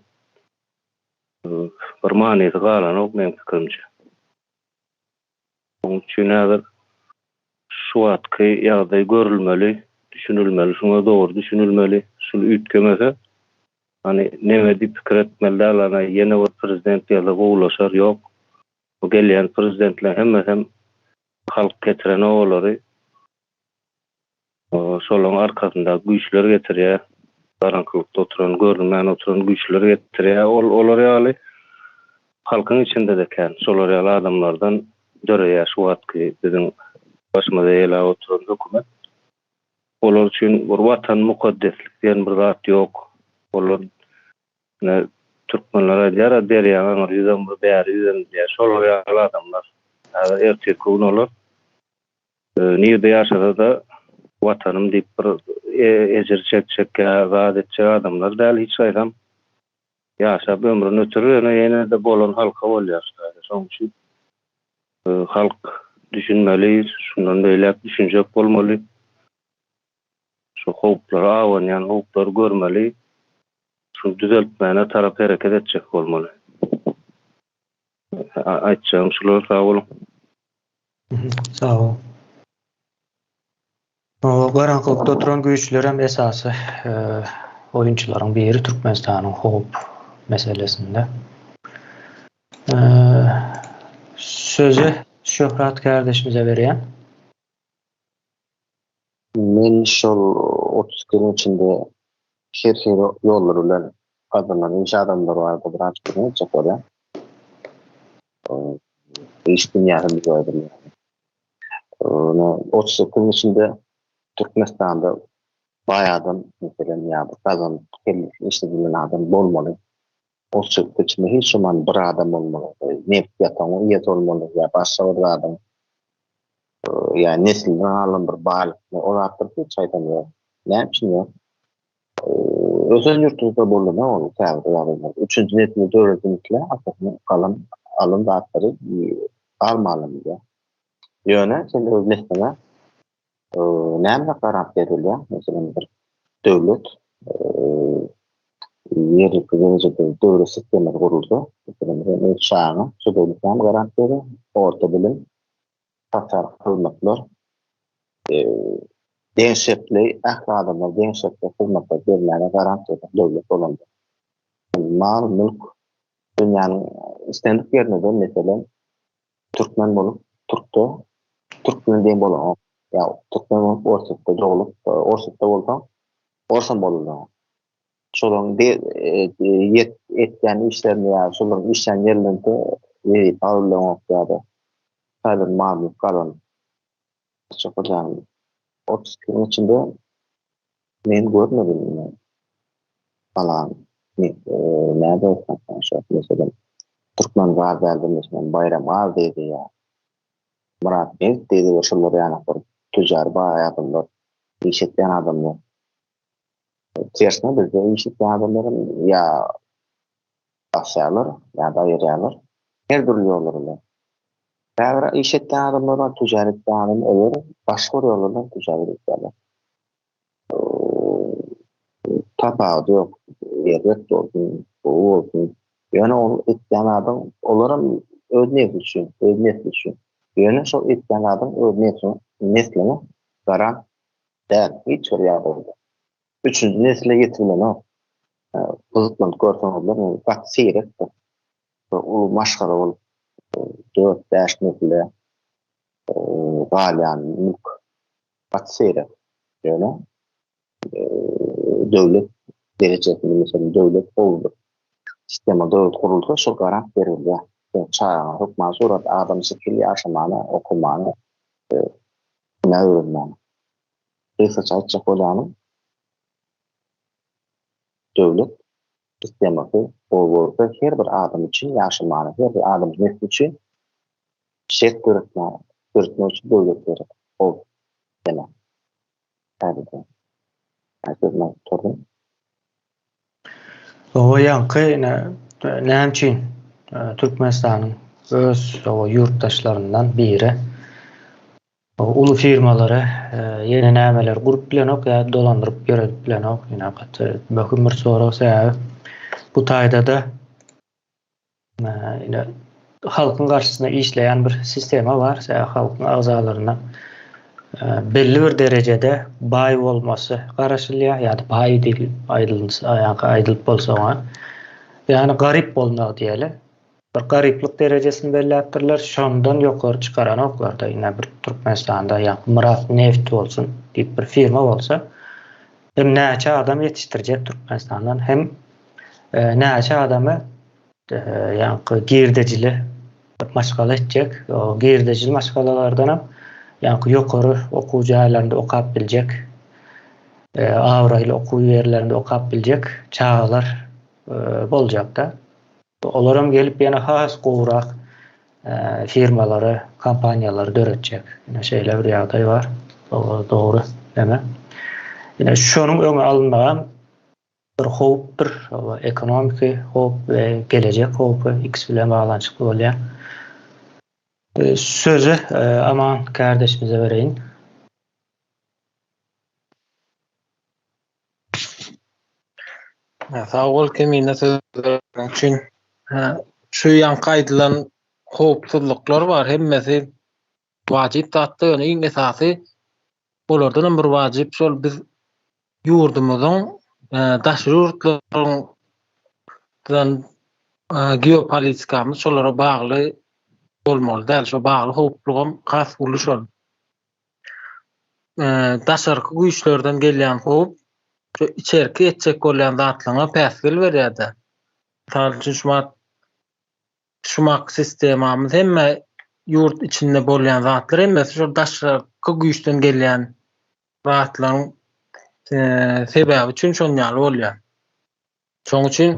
bir manysy galan ok men fikrimçe. Onuň üçin häzir şu wagtky ýagdaý görülmeli, düşünülmeli, şuna dogry düşünülmeli, şunu ütkemese hani neme diýip pikir etmeliler, ana ýene bir prezident ýa-da gowlaşar, ýok. Bu gelýän prezidentler hemmesem halk getiren oglary şolaryň arkasynda güýçler getirýär, garanklykda oturan, görünmän oturan güýçler getirýär. Olar ýaly halkyň içinde de kän, şolar ýaly adamlardan döreýär şu wagtky biziň başymyza ýela oturan hökümet. Olar üçin bir watan mukaddeslik diýen bir zat ýok. Olar Türkmenler aýdýar, derýaňa ýüzem bir bäri ýüzem diýär. Şolar ýaly adamlar. Erteki gün olar niýede ýaşasa da watanym diýip bir ejir çekçek gadetçe adamlar däl hiç gaýdam ýaşap ömrüni ötürýär, ýene de bolan halka bolýar. Şoň üçin halk düşünmeli, şundan beýle düşünjek bolmaly. Şu howplar awanýan howplar görmeli. Şu düzeltmäne tarap hereket etjek bolmaly. Aýtjağım şular, sag bolun. Sağ ol. O garanqlykda oturan güýçler hem esasy oyunçularyň biri Türkmenistanyň howp meselesinde. Sözü Şöhrat kardeşimize berýän. Men şol 30 gün içinde her yollar bilen adamlar, iş adamlar vardı, birazcık bir çok oraya. İş dünyasında gördüm. 30 gün içinde Türkmenistan'da bayağıdan mesela ya bu kazan kelmiş işte bilen adam bolmaly. O çıktı içinde hiç zaman bir adam olmalı. Neft yatan, yet olmalı ya başka bir adam. Yani nesilden alan bir bağlı. O rahatlık hiç aytamıyor. Ne için ya? Özel yurtlarda boldu ne oldu? Yani, üçüncü nesilde devletimizle aslında kalan alın dağıtları almalım ya. Yöne, şimdi öz nesleme nämle garant berilýär? Mesela bir döwlet yerlik gelecekde döwlet sistemi guruldy. Mesela şahana şu döwletden garant berýär. Orta bilim, tatar hizmetler, denşetli ahladymlar, denşetli hizmetler berilýär garant berýär döwlet bolanda. Mal, mülk dünýäniň istendik ýerinde mesela Türkmen bolup, Türkmen diýen bolan ya Türkmen ortada dolup, ortada bolsa, orsan bolýar. Şolaryň etýän işlerini ya şolaryň işleýän yerlerinde aýrylýan ýa-da haýır mamul kalan. Şoňa 30 gün içinde men görmedim. Falan näde olsa mesela Türkmen var derdi mesela bayram az dedi ya. Murat Bey dedi ve şunları yani tüccar bayağılar işitleyen adamlar. Tersine bizde işitleyen adamların ya aşağılar ya da yerler her türlü yollarla. Eğer işitleyen adamlardan tüccaret dağının olur başka yollardan tüccaret ederler. Tabağı yok. Yerlet olsun, bu olsun. Yani o etken adam olarak ödnek için. Yani şu etken adam ödnek için neslini garan der. Hiç oraya oldu. Üçüncü nesile getirilen o. Kızıklan görsen olur. Bak seyrek. O maşkara olup 4-5 nesile galyan, mülk. Bak seyrek. Yani devlet derecesinde mesela devlet oldu. Sistema devlet kuruldu, şu garant verildi. Çağa, hukman, surat, adam sikili aşamanı, okumanı, ne öğrenmanı. Kıysa çayçak olanın devlet sisteması olurdu. Her bir adam için yaşamanı, her bir adam nesli için şek görütme için devlet verir. O demek. Evet. Herkesine sorun. O yankı näçin Türkmenistanyň öz yurttaşlarından biri ulu firmalary ýene nämeler gurup bilen ok ýa dolandyryp ýöredip bilen ok ýa-da möhüm bir sorak sebäbi bu taýda da halkyň garşysynda işleýän bir sistema bar. Halkyň agzalaryna belli bir derejede bay bolmasy garaşylýar ýa-da bay diýil, aýdylyp bolsa yani garip bolmak diýeli. Bir gariplik derecesini belläpdirler. Şondan ýokary çykaran oklarda ýene bir Türkmenistanda ýa Murat Neft bolsun diýip bir firma bolsa hem näçe adam ýetişdirjek Türkmenistandan hem näçe adamy ýa girdejili maşgala etjek. O girdejili maşgalalardan ýa ýokary okuw jaýlarynda okap biljek. Awraýly okuw ýerlerinde okap biljek çağlar boljak da. Olaram gelip ýene has gowrak firmalary, kompaniýalary döretjek. Ýene şeýle bir ýagdaý bar. O dogry deme. Ýene şonuň öňe alınmagan bir howpdyr, ekonomik howp we gelecek howpy ikisi bilen baglanyşykly bolýar. Sözü Aman kardeşimize bereýin. Sağ ol kemine sözlerin üçin. Şu ýan gaýdylan howpsuzluklar bar. Hemmesi wajyp zatdy, ýöne iň esasy bolardan bir wajyp şol biz ýurdumyzyň daşary ýurtlaryň geopolitikamyz şolara bagly bolmaly däl. Şo bagly howplugam has buluş ol. Daşarky güýçlerden gelýän howp şu içerki etjek bolýan zatlaryňa päsgel berýärdi. Misal üçin şumak sistemamyz hemme ýurt içinde bolýan zatlar emmes, şu daşarky güýçden gelýän zatlaryň sebäbi üçin şonýaly bolýar. Şoň üçin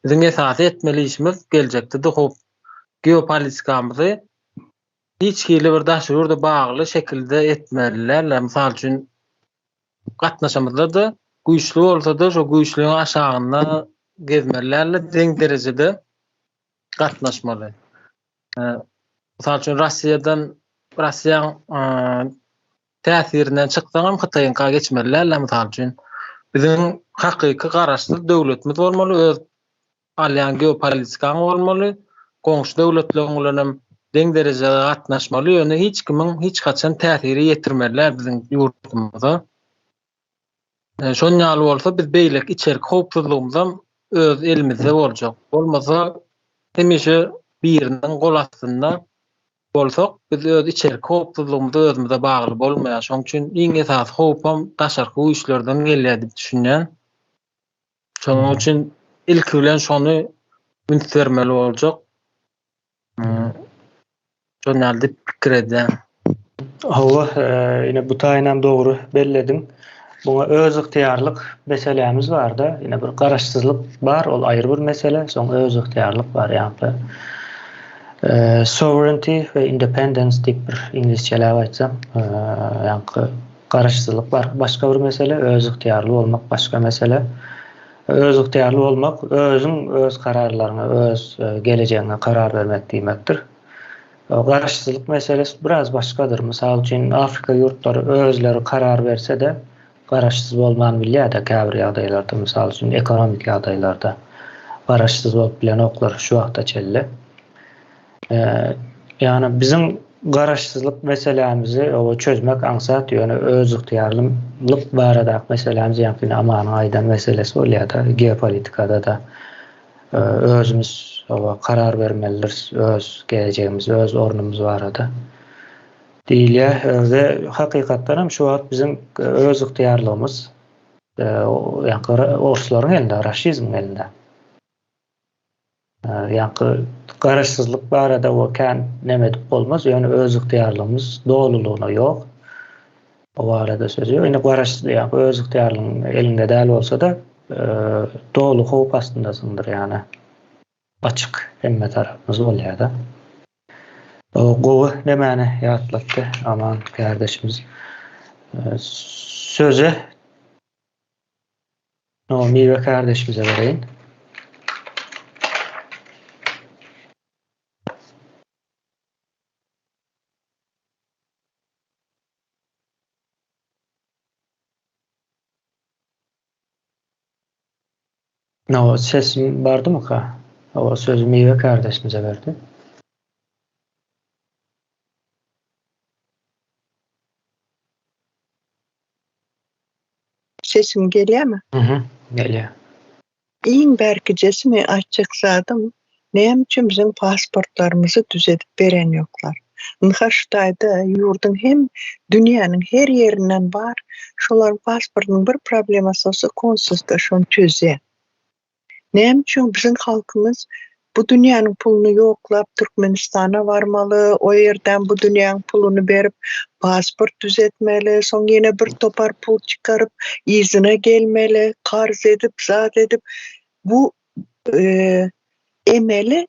biziň esasy etmeli işimiz geljekde de hop geopolitikamyzy hiç kili bir daşary ýurda bagly şekilde etmeliler. Misal üçin gatnaşamyzda da güýçlü bolsa-da şo güýçlüğün aşagynda gezmeliler, deň derejede gatnaşmaly. Misal üçin Russiýaň täsirinden çyksaňam Hytaýynka geçmeliler. Misal üçin biziň hakyky garaşly döwletimiz bolmaly, öz alýan geopolitikany bolmaly, goňşy döwletler bilen deň derejede gatnaşmaly, ýöne hiç kimiň hiç kaçan täsiri ýetirmeliler biziň ýurtymyza. Şonýaly bolsa biz beýlek içerik howpsuzlygymyzam öz elimizde boljak. Bolmasa hemişe biriniň gol astynda bolsak biz öz içerik howpsuzlygymyzy özümize bagly bolmaýar. Şoň üçin iň esas howpam daşarky güýçlerden gelýär diýip düşünýän. Şoň üçin ilki bilen şonu ünsürmeli boljak. Şonýaly diýip pikir edýän. Hawa ýene bu taýynam dogry belledim. Buna öz ıhtiyarlyk meselemiz var da, yine bir garaşsızlık var, ol ayrı bir mesele, soň öz ıhtiyarlyk var ýa-da. Sovereignty ve independence diýip bir inglizçelep aýtsam, ýa-da garaşsızlyk var. Başka bir mesele, öz ıhtiyarly bolmak başka mesele. Öz ıhtiyarly bolmak, özüň öz kararlaryna, öz geleceğine karar vermek diýmekdir. Garaşsızlyk meselesi biraz başkadır. Misal üçin Afrika ýurtlary özleri karar verse de garaşsız bolman bilýär da käbir ýagdaýlarda, misal üçin ekonomik ýagdaýlarda garaşsız bolup bilen oklar şu wagta çelle. Ýani biziň garaşsızlyk meselemizi çözmek aňsat ýöne öz ıhtiyarlyk barada meselemiz ýa-ni Amanyň aýdan meselesi bolýar da geopolitikada da özümüz karar vermelidir, öz geleceğimiz, öz ornumuz barada. Diýilýär we hakykatdan hem şu wagt biziň öz ıhtiyarlygymyz ýa-ni orslaryň elinde, raşizm elinde. Ýa-ni garaşsızlyk barada o kan nemedip bolmaz, ýöne öz ıhtiyarlygymyz dolulugyna ýok. O barada sözi ýok. Ýöne garaşsızlyk ýa-ni öz ıhtiyarlygyň elinde däl bolsa da dolu howp astındasındır ýani. Açık hemme tarafımız bolýar da. O gowy nemeni ýatlatdy Aman kardeşimiz. Sözü Mira kardeşimize bereýin. Sesim bardy mı ka? O sözü Mira kardeşimize verdi. Sesim gelýärmi? Gelýär. Iň berkijesini açyksadım. Näme üçin biziň pasportlarymyzy düzedip beren ýoklar? Nyhaştaýda ýurdun hem dünýäniň her ýerinden bar. Şolar pasportynyň bir problemasy bolsa konsulda şonu çözýär. Näme üçin biziň halkymyz bu dünýäniň puluny ýoklap Türkmenistana barmaly, o ýerden bu dünýäniň puluny berip pasport düzetmeli, soň ýene bir topar pul çykaryp izine gelmeli, karz edip, zat edip bu emeli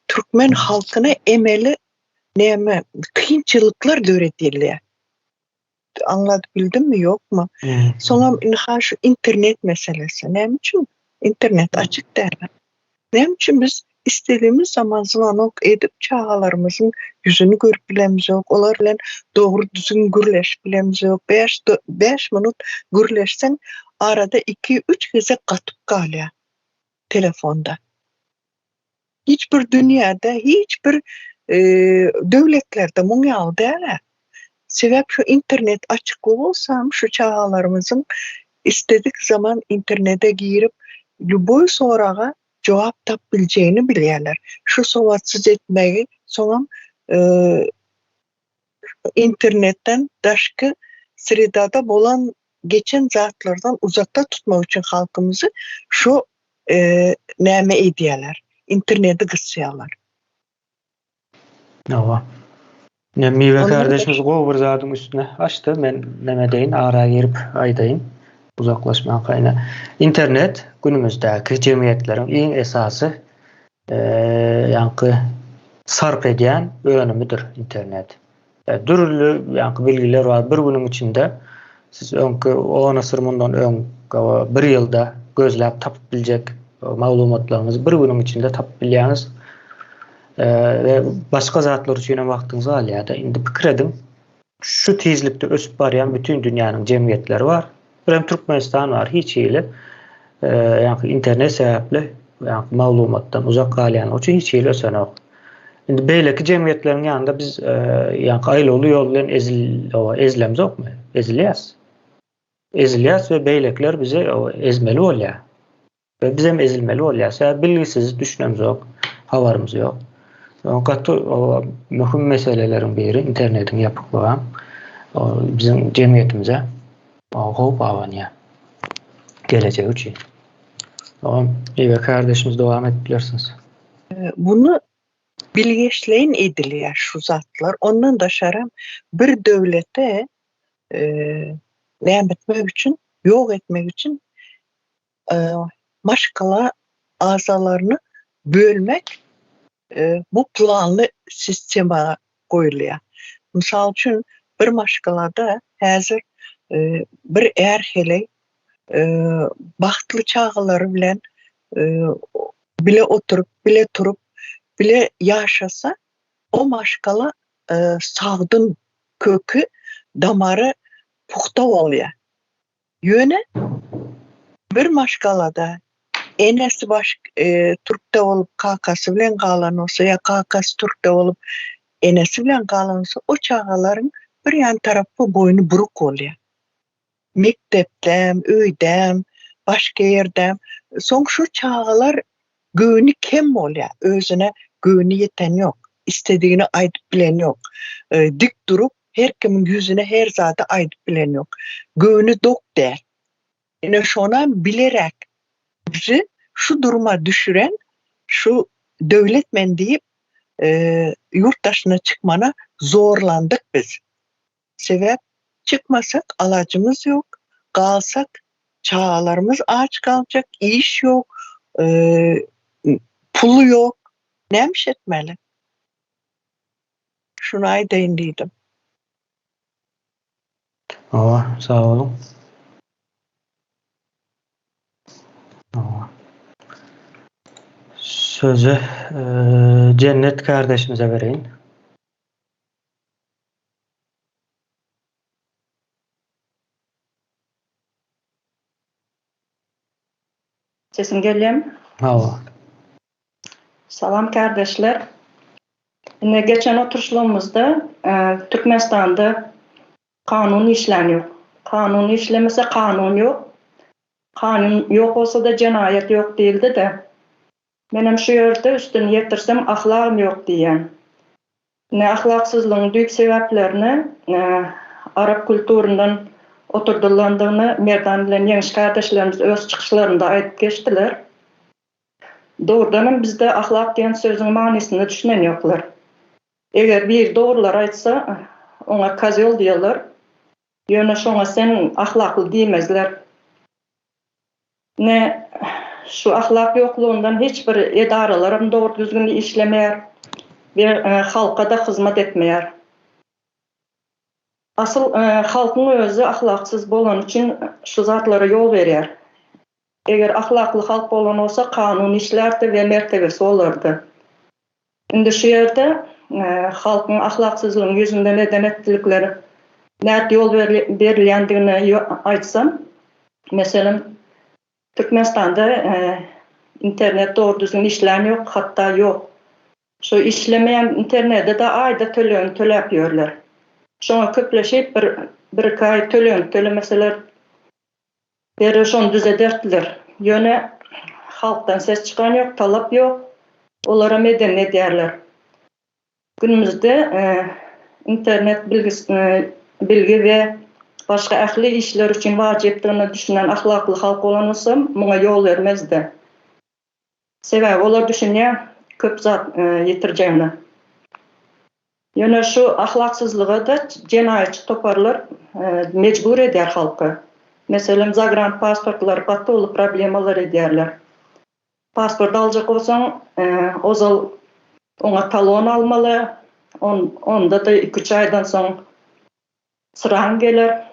Türkmen halkyna emeli näme kynçylyklar döretilýär. anladı bildim mi yok mu? Sonra şu internet meselesi. Ne için? İnternet açık derler. Ne için biz istediğimiz zaman zıvanok edip çağalarımızın yüzünü görüp bilemiz yok. Olar bilen doğru düzgün gürleş bilemiz yok. 5 minut gürleşsen arada 2-3 kez katıp kalıyor telefonda. Hiçbir dünyada, hiçbir devletlerde munyal değerler. Sebep şu internet açık olsam şu çağalarımızın istedik zaman internete girip lüboy sorağa cevap tapabileceğini bilirler. Şu sovatsız etmeyi sonra internetten başka sırada bolan geçen zatlardan uzakta tutmak için halkımızı şu näme ediyorlar. İnterneti kısıyorlar. Ova. Miwe Ondan kardeşimiz gowur zadın üstüne açtı. Men neme deyin ara girip aydayın. Uzaklaşmayan kayna. İnternet günümüzdeki cemiyetlerin en esası yankı sarf eden önümüdür internet. Dürlü yankı bilgiler var. Bir günün içinde siz önkü 10 asır mundan bir yılda gözläp tapıp biljek maglumatlarınızı bir günün içinde tapıp bilýäňiz. Ve başka zatlar üçin wagtyňyzy alýar da indi pikir edin. Şu tezlikde ösüp barýan bütün dünýäniň cemiyetleri var. Hem Türkmenistan var hiç ýyly ýa-ni internet sebäpli ýa-ni maglumatdan uzak galýan üçin hiç ýyly ösenok. Indi beýleki cemiyetleriň ýanynda biz ýa-ni aýlyly ýol bilen ezilemiz okmy? Ezilýäs we beýlekler bize ezmeli bolýar. Ve biz hem ezilmeli bolýar. Bilgisiz düşünemiz yok, habarymyz yok. Gatty möhüm meselelerin biri internetin ýapyklygy bizim cemiyetimize hop awanýar. Gelecek üçin. Miwe kardeşimiz devam etdilersiniz. Bunu bilgeçleyin edilýär şu zatlar. Ondan da şaram bir döwlete näme etmek için, yok etmek için maşkala azalarını bölmek bu planlı sistema koyulýar. Misal üçin bir maşkalada häzir bir erheley bahtly çağalary bilen bile oturup, bile turup, bile yaşasa o maşkala sağdın kökü, damarı puhta bolýar. Ýöne bir maşkalada enesi Türk'te olup kakası bilen galan olsa ya kakası Türk'te olup enesi bilen galan olsa o çağaların bir yan tarafı boynu buruk bolýar. Mektepdem, öýdem, başka yerdem. Soň şu çağalar göni kem bolýar. Özüne göni yeten yok. İstediğini aýdyp bilen yok. Dik durup her kimin yüzüne her zada aýdyp bilen yok. Göni dok der. Ine şondan bilerek bizi şu duruma düşüren şu döwletmen diýip yurt daşına çıkmana zorlandık biz. Sebep çıkmasak alacımız yok. Kalsak çağalarımız aç kalacak. İş yok. Pulu yok. Nämiş etmeli? Şuna aýdaýyn diýdim. Sağ olun. Sözü Cennet kardeşimize vereyim. Sesim geliyor mu? Salam kardeşler. Yine geçen oturuşlarımızda Türkmenistan'da kanun işlen yok. Kanun işlemese kanun yok. Kanun yok olsa da cenayet yok değildi de. Benim şu yerde üstünü yetirsem ahlakım yok diyen. Ne ahlaksızlığın büyük sebeplerini Arap kültüründen oturdulandığını merdan bilen yeniş kardeşlerimiz öz çıkışlarında ayıp geçtiler. Doğrudan bizde ahlak diyen sözün manisini düşünen yoklar. Eğer bir doğrular aytsa ona kazıyol diyorlar. Yöne şona sen ahlaklı diyemezler. Ne şu ahlak yokluğundan hiçbir edaralarım doğru düzgün işlemeyer. Bir halka da hizmet etmeyer. Asıl halkın özü ahlaksız bolan için şu zatlara yol verer. Eger ahlaklı halk bolan olsa kanun işlerdi ve mertebesi olurdu. Indi şu yerde halkın ahlaksızlığın yüzünde medeniyetlilikleri näde yol berilýändigini aýtsam, mesela Türkmenistanda internet doğru düzgün işlem yok, hatta yok. Şu işlemeyen internette de ayda töläp ýörler. Şoňa köpleşip bir kay tölemeseler beri şonu düzederdiler. Ýöne halktan ses çıkan yok, talap yok. Olara medeniyet diýerler. Günümüzde internet bilgi ve başka ahli işler için vacipdigini düşünen ahlaklı halk olan olsa muňa yol vermezdi. Sebäbi olar düşünýär köp zat ýetirjegini. Ýöne şu ahlaksızlyga da jenaýatçy toparlar mecbur eder halky. Meselem zagrant pasportlar batly problemalar edýärler. Pasport aljak bolsaň, ozal ona talon almaly. Onda da 2-3 aydan soň sıran geler.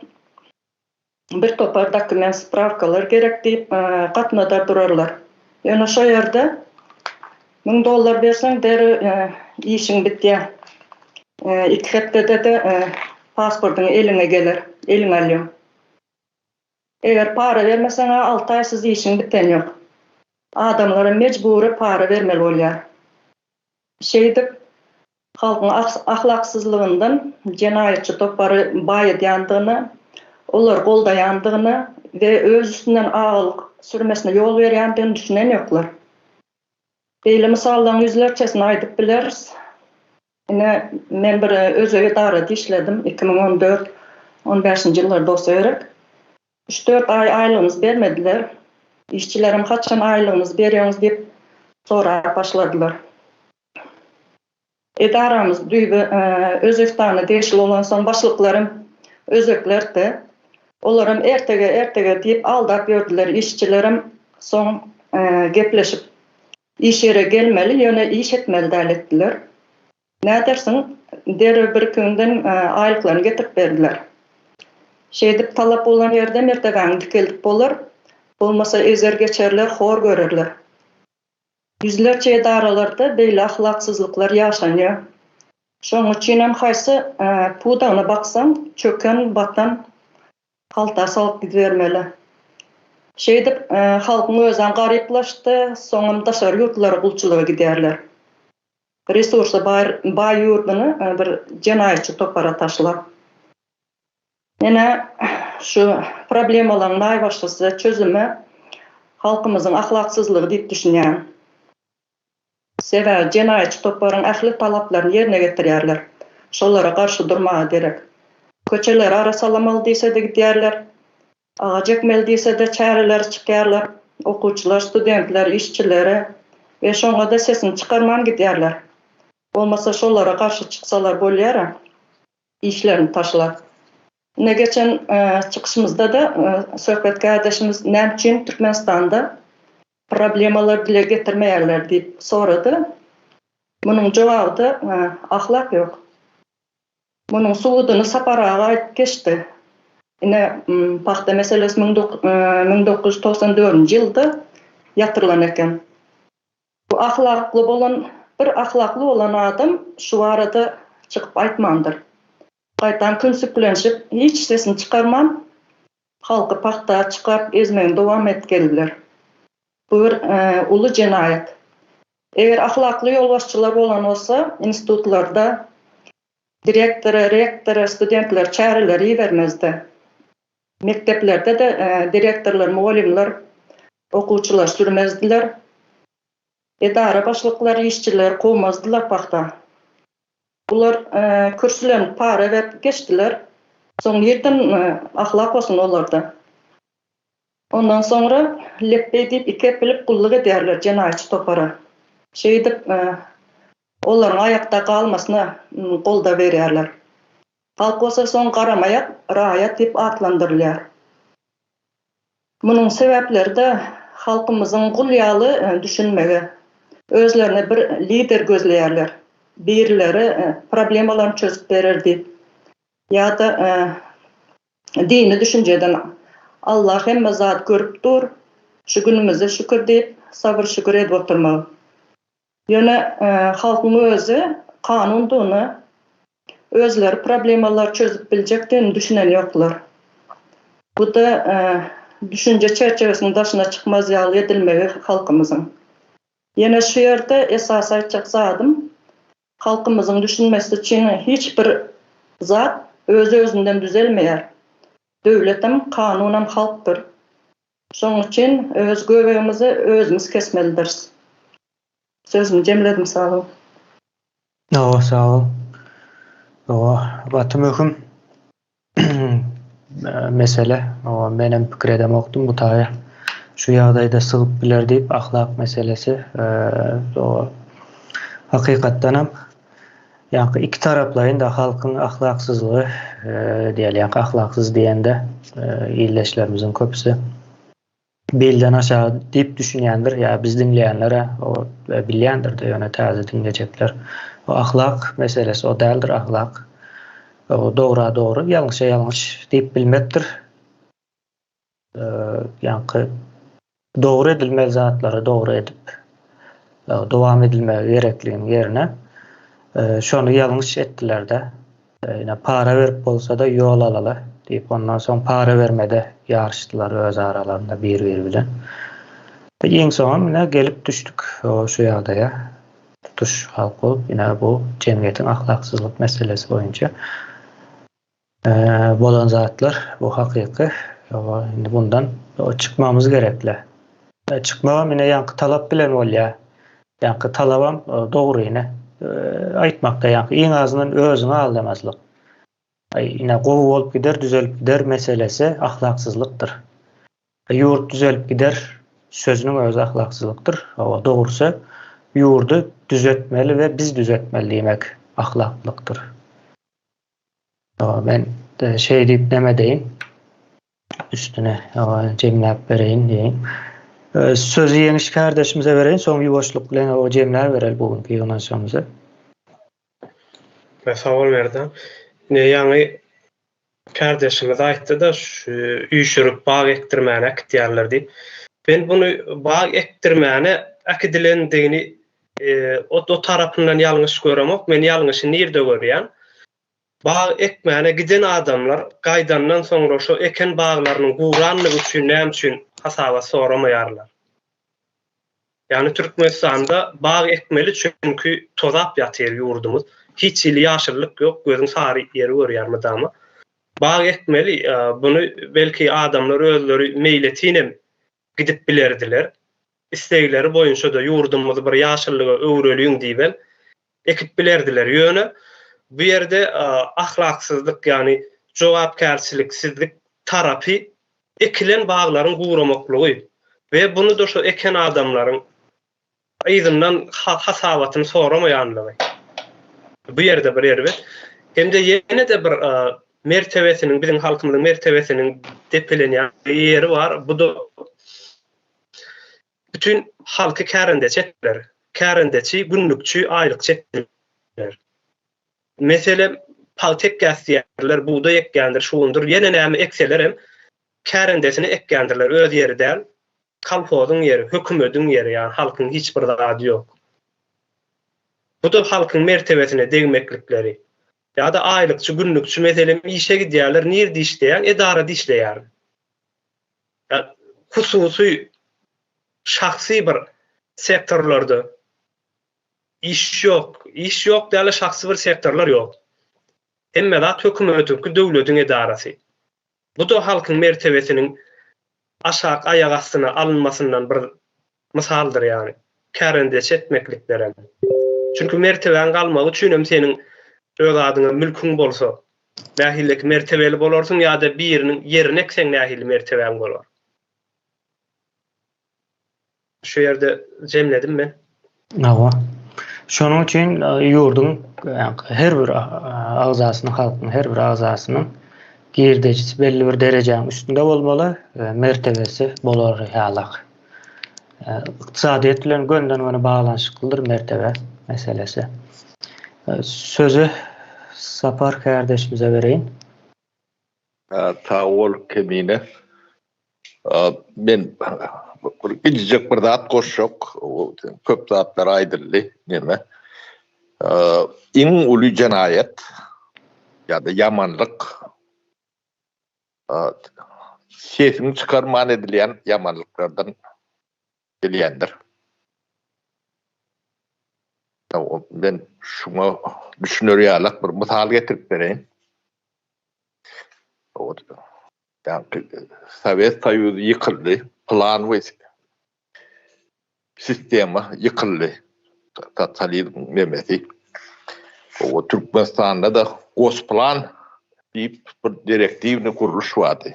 Bir topar dokument spravkalar gerek diýip gatnada durarlar. Ýöne şo ýerde $1000 berseň deri işiň bitýär. 2 hepdede de pasportyň eliňe gelir, eliň alýar. Eger para vermeseň 6 ay siz işiň biten ýok. Adamlara mecburi para vermeli bolýar. Şeýdip halkyň ahlaksızlygyndan jenaýatçy topary baýydýandygyny, olar goldaýandygyny we öz üstünden agylyk sürmesine ýol berýändigini düşünen ýoklar. Beýle misallaryň ýüzlerçesini aýdyp bileriz. Men bir özüge idarada işledim 2014-15 ýyllarda bolsa gerek. 3-4 ay aýlygymyz bermediler. İşçilerim kaçan aylığınız berýäňiz diýip sorap başladylar. Edaramız özöktany deşil olan soň başlyklarym özöklerdi. Olaram ertege diýip aldap ýördiler işçilerim. Soň gepleşip iş ýere gelmeli, ýöne iş etmeli däletdiler. Nädersiň deri bir günden aýlyklaryny getirip berdiler. Şeýdip talap bolan ýerde mertebeň dikeldip bolar. Olmasa ezer geçerler, hor görürler. Yüzlerce edaralarda beýle ahlaksızlıklar ýaşanýar. Şoň üçin hem haýsy pudagyna baksaň, çöken, batan halta salyp gidermeli. Şeýdip halkyň özüň garyplaşdy, soňam daşary ýurtlara gulçylyga giderler. Resursy baý ýurduny bir jenaýatçy topara taşlap. Ene şu problemalaryň aýbaşlysy çözümi halkymyzyň ahlaksızlygy diýip düşünýän. Sebäbi jenaýatçy toparyň ähli talaplaryny ýerine getirýärler. Şolara garşy durmagy gerek. Köçeler ara salamaly diýse de gidýärler. Aga jekmeli diýse de çäreler çykýarlar. Okuwçylar, studentler, işçileri we şoňa da sesini çykarman gidýärler. Bolmasa şolara garşy çyksalar bolýar, işlerini taşlar. Ne geçen çıkışımızda da söhbet kardeşimiz näme üçin Türkmenistanda problemalar dile getirmeýärler diýip soradı. Bunun jogaby da ahlak yok. Bunun suwudyny saparaga aýdyp geçdi. Ine paxta meselesi 1994 ýylda ýatyrylan eken. Bu ahlakly bolan bir ahlakly olan adam şu arada çıkıp aýtmandyr. Qaytan künsüklenşip, hiç sesini çıkarman, halkı paxta çıkarıp ezmeğin devam etgeliler. Bu bir ulu jenaýat. Eger ahlaklı ýolbaşçylar bolan olsa, institutlarda direktora, rektora, studentler, çäreler ýibermezdi. Mekteplerde de direktorlar, muallimler, okuwçylar sürmezdiler. Edara başlyklary, işçiler gowmazdylar paxta. Bular kürsülerini para verip geçtiler. Soň ýerden ahlak bolsun olarda. Ondan sonra leppe diýip iki bilip gullyk ederler jenaýatçy topara. Şeýdip olaryň aýakda kalmasyna golda berýärler. Halk bolsa soň garamaýak, raýat diýip atlandyrylýar. Munyň sebäpleri de halkymyzyň gulýaly düşünmegi. Özlerine bir lider gözleýärler. Birileri problemalarını çözüp berer diýip. ya da dini düşünceden Allah hemme zat görüp dur, şu günümüze şükür deyip sabır şükür edip oturmalı. Yöne halkın özü kanunduğunu, özleri problemalar çözüp bileceklerini düşünen yoklar. Bu da düşünce çerçevesinin dışına çıkmaz yağlı edilmeyi halkımızın. Yine şu yerde esas aytacak zadım, halkımızın düşünmesi için hiçbir zat özünden düzelmeyer. Devletim kanunan halktır. Şoň için öz göbeğimizi özümüz kesmelidirz. Sözümü cemledim, sağ olun. Sağ ol. Batı möhüm mesele. Benim pikir edem okdum bu taýa. Şu ýagdaýda sygyp biler diýip ahlak meselesi. Hakykatdanam ýa-ni iki taraplaryň da halkyň ahlaksızlygy diýeli, ýa-ni ahlaksyz diýende ýyldaşlarymyzyň köpüsi belden aşağı diýip düşünýändir. Ya biz dinleýänlere o bilýändir de ýöne täze dinlejekler. O ahlak meselesi o däldir ahlak. O doğra doğru, ýalňyşa ýalňyş diýip bilmekdir. Ýa-ni doğru edilmeli zatlary doğru edip dowam edilmeli gerekliğin yerine şonu ýalňyş etdiler de. Ýa para berip bolsa da ýol alala diýip ondan soň para vermede ýarşdylar öz aralarynda bir-biri bilen. Ýeň soňam ýa gelip düşdük şu ýagdaýa. Tutuş halk bolup ýa bu jemgyýetiň ahlaksızlyk meselesi boýunça bolan zatlar bu hakyky. Indi bundan çıkmamız gerekli. Çıkmam ýene ýanky talap bilen bolýar. Ýanky talabam dogry ýene aýtmakda ýanky iň azyndan özüňe aldamazlyk. Ýene gowy bolup gider, düzelip gider meselesi ahlaksızlykdyr. Ýurt düzelip gider sözüniň özü ahlaksızlykdyr. Dogrusu ýurdu düzeltmeli we biz düzeltmeli diýmek ahlaklykdyr. Ben şey diýip neme deýin? Üstüne cemläp bereýin diýin. Sözü ýeňiş kardeşimize bereýin, soň ýuwaşlyk bilen o cemläp berel bugünkü ýygnaşmamyza. Sağ ol Merdan. Ýani kardeşimiz aýtdy da şu üýşürüp bag ekdirmäne ekdiýarlar diýip. Ben bunu bag ekdirmäne akidilendigini o tarapyndan ýalňyş göremok. Men ýalňyşy nirde görýän? Bag ekmäne giden adamlar gaýdandan soňra şu eken baglarynyň guranlygy üçin näme üçin hasaba soramaýarlar. Ýani Türkmenistanda bag ekmeli çünkü tozap ýatyr ýurdumuz. Hiç ili ýaşyrlyk ýok, gözüň sary ýeri görýärmi dama. Bag ekmeli, bunu belki adamlar özleri meýletinem gidip bilerdiler. İstegleri boýunça da ýurdumyzy bir ýaşyrlyga öwreliýin diýip ekip bilerdiler ýöne. Bu ýerde ahlaksızlyk ýani jogapkärçiliksizlik tarapy ekilen baglaryň guramaklygy we bunu da şu eken adamlaryň aýdyndan hasabatyny soramaýanlygy. Bu ýerde bir ýer bet. Hem de ýene de bir mertebesiniň, biziň halkymyzyň mertebesiniň depelenýän ýeri bar. Bu da bütün halky kärinde çekler. Kärindeçi, günlükçi, aýlyk çekler. Mesela paltek gasdiýerler, buğday ekgendir, şuundur. Ýene näme ekseler hem kärindesini ekgendirler öz ýeriden. Kalpozyň ýeri, hökümetiň ýeri, ýani halkyň hiç bir zady ýok. Bu da halkyň mertebesine degmeklikleri. Ya da aýlykçy, günlükçi meselem işe gidýärler, nirde işleýär, edarada işleýär. Ya hususy şahsy bir sektorlarda iş yok diýerler, şahsy bir sektorlar ýok. Emme de hökümetiň, döwletiň edarasy. Bu da halkyň mertebesiniň aşağı ayak astyna alınmasından bir misaldyr ýani. Kärinde çetmeklikleri. Çünkü merteben galmagy üçin hem seniň öz adyňa mülküň bolsa, nähillik mertebeli bolarsyň ýa-da biriniň ýerine ekseň nähili merteben bolar. Şu ýerde jemledim men. Şonuň üçin ýurdun her bir agzasynyň, halkyň her bir agzasynyň girdejisi belli bir derejäň üstünde bolmaly, mertebesi bolar ýalak. Iqtisadiýet bilen gönden göne baglanşyklydyr mertebe meselesi. Sözü Sapar kardeşimize vereyim. Ta ol kemine. Men gidecek bir zat koşok. Köp zatlar aydırlı. Neme? İň uly janayet ya da yamanlyk sesini çıkarman edilen yamanlıklardan gelýändir. Ben şuna düşünürýärlik bir mysal getirip bereyim. Yani Sovet Soýuzy yıkıldı, plan ve sistemi yıkıldı. Totalizm memesi. O Türkmenistan'da da Gosplan deyip bir direktivni kuruluş vardı.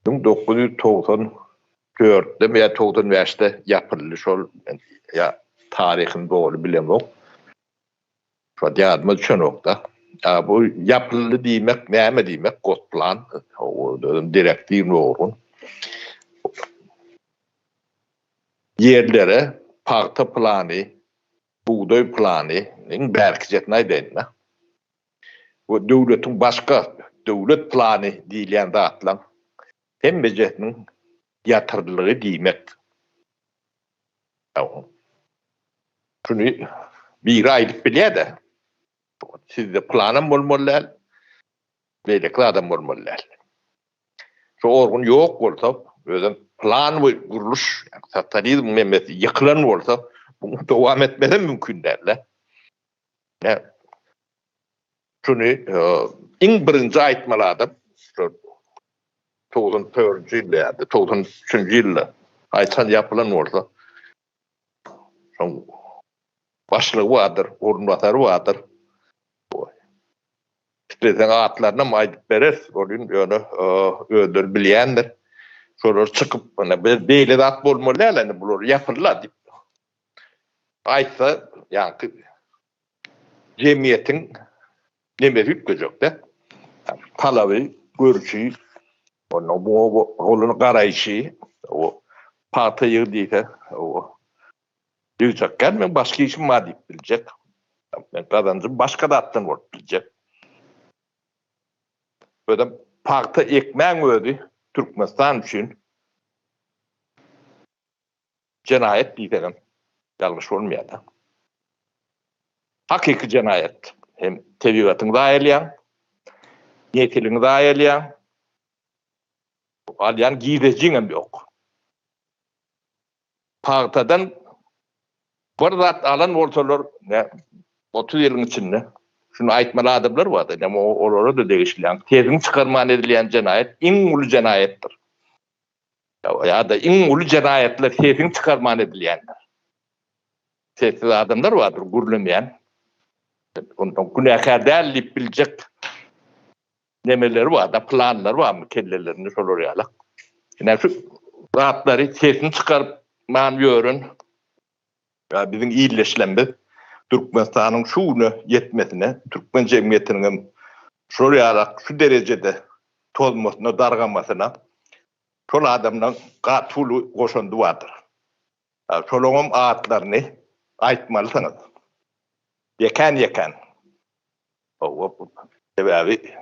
1994'de veya 95'te yapılmış ol ya tarihin doğru bilemem. Şu yadıma düşen nokta. Bu yapıldı demek, näme demek Gosplan o direktiv doğru. Yerlere parta planı, buğday planının berkijetine denme. Bu devletin başka devlet planı diýilen zatlar hem bejetinin yatırılığı demek. Şunu bir aylık bilýär-de. Sizde planım bolmaly, beýlekli adam bolmaly. Şu orgun ýok bolsa, özüm plan we guruluş, totalizm memesi ýykylan bolsa, bu dowam etmeden mümkin däl. Şunu iň birinji aýtmaladym. 94-nji ýylda, 93-nji ýylda aýtan ýapylan bolsa, şoň başlygy bardyr, orunbatary bardyr. İşte atlarına aýdyp berer, olun ýöne öldür bilýändir. Şolar çykyp bana beýle zat bolmaly ýa-ni bular ýapylýar diýip. Aýtsa, ýa-ni jemgyýetiň neme hükmejekde? Talaby, görüşi, onu bu golunu garaýşy, o party ýerdiýse, o ýüzekler men başga işim var diýip biljek. Men kazancym başga datdan bolup biljek. Böyle parta ekmeğin ödü Türkmenistan için cenayet diýelim. Yanlış olmaýar. Hakiki cenayet. Hem tebigatyny da aýarlayan, ýetiliňi da aýarlayan, alyan giýrejiňem ýok. Partadan bir zat alan bolsalar, 30 ýylyň içinde şunu aýtmaly adamlar bardy. Ama olara da degişilýän, tezin çykarman edilýän janayet iň uly janayetdir. Ya da iň uly janayetler tezin çykarman edilýändir. Sessiz adamlar bardyr, gürlemeýän. Ondan günäkär däl diýip biljek nemeleri var da, planlar var mı kellelerini şolar ýalak. Ine şu rahatlary tezin çykarman ýörün. Ya biziň iýleşlenmez Türkmenistanyň şuny yetmesine, Türkmen jemgyýetiniň şol ýarak şu derejede tolmasyna, dargamasyna şol adamdan gatyly goşandy bardyr. Şolaňam atlaryny aýtmalysyňyz. Ýeken. O sebebi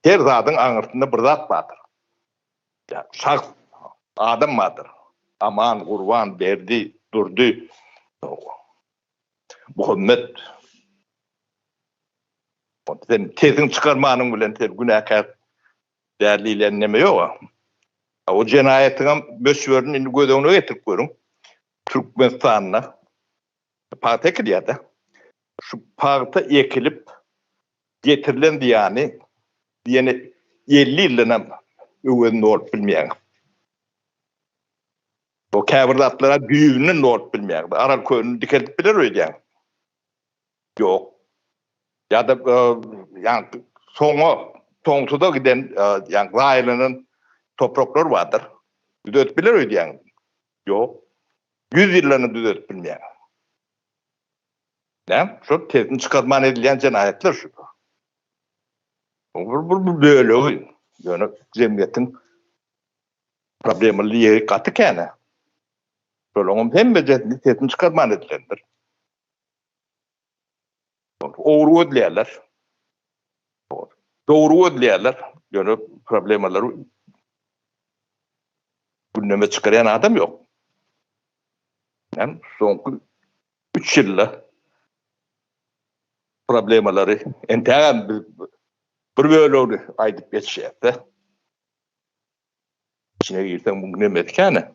her zadyň aňyrtynda bir zat bardyr. Ya şahs adam bardyr. Aman, gurban, berdi, durdy. Muhammed sen tezin çıkarmanın bilen ter günäkär dälilen neme ýok. O jenaýetyň möşwörüni indi gödegine getirip görüň. Türkmenistanyna parta ekilýär. Şu parta ekilip getirilen diýany 50 ýylyna öwründe bolup bilmeýän. O käbirdatlara düýünün bolup bilmeýär. Aral köýünü dikeltip biler öýdýän. Yok. Ya da yani soňsuda giden yani gaýlynyň topraklar vardır. Düzelt biler öýdýän. Yok. 100 ýyllaryny düzelt bilmeýän. Ne? Şu tezin çykarman edilýän janayetler şu. Bu böyle ýöne jemgyýetiň problemaly ýeri gaty kene. Şolaňam hem bejetli tezin çykarman edilendir. Oğru ödleýärler. Doğru ödleýärler. Ýöne problemalary gündeme çykaryan adam ýok. Yani soňky 3 ýylda problemalary entägem bir bölegi aýdyp geçýärdi. İçine girsen bu ne metkane?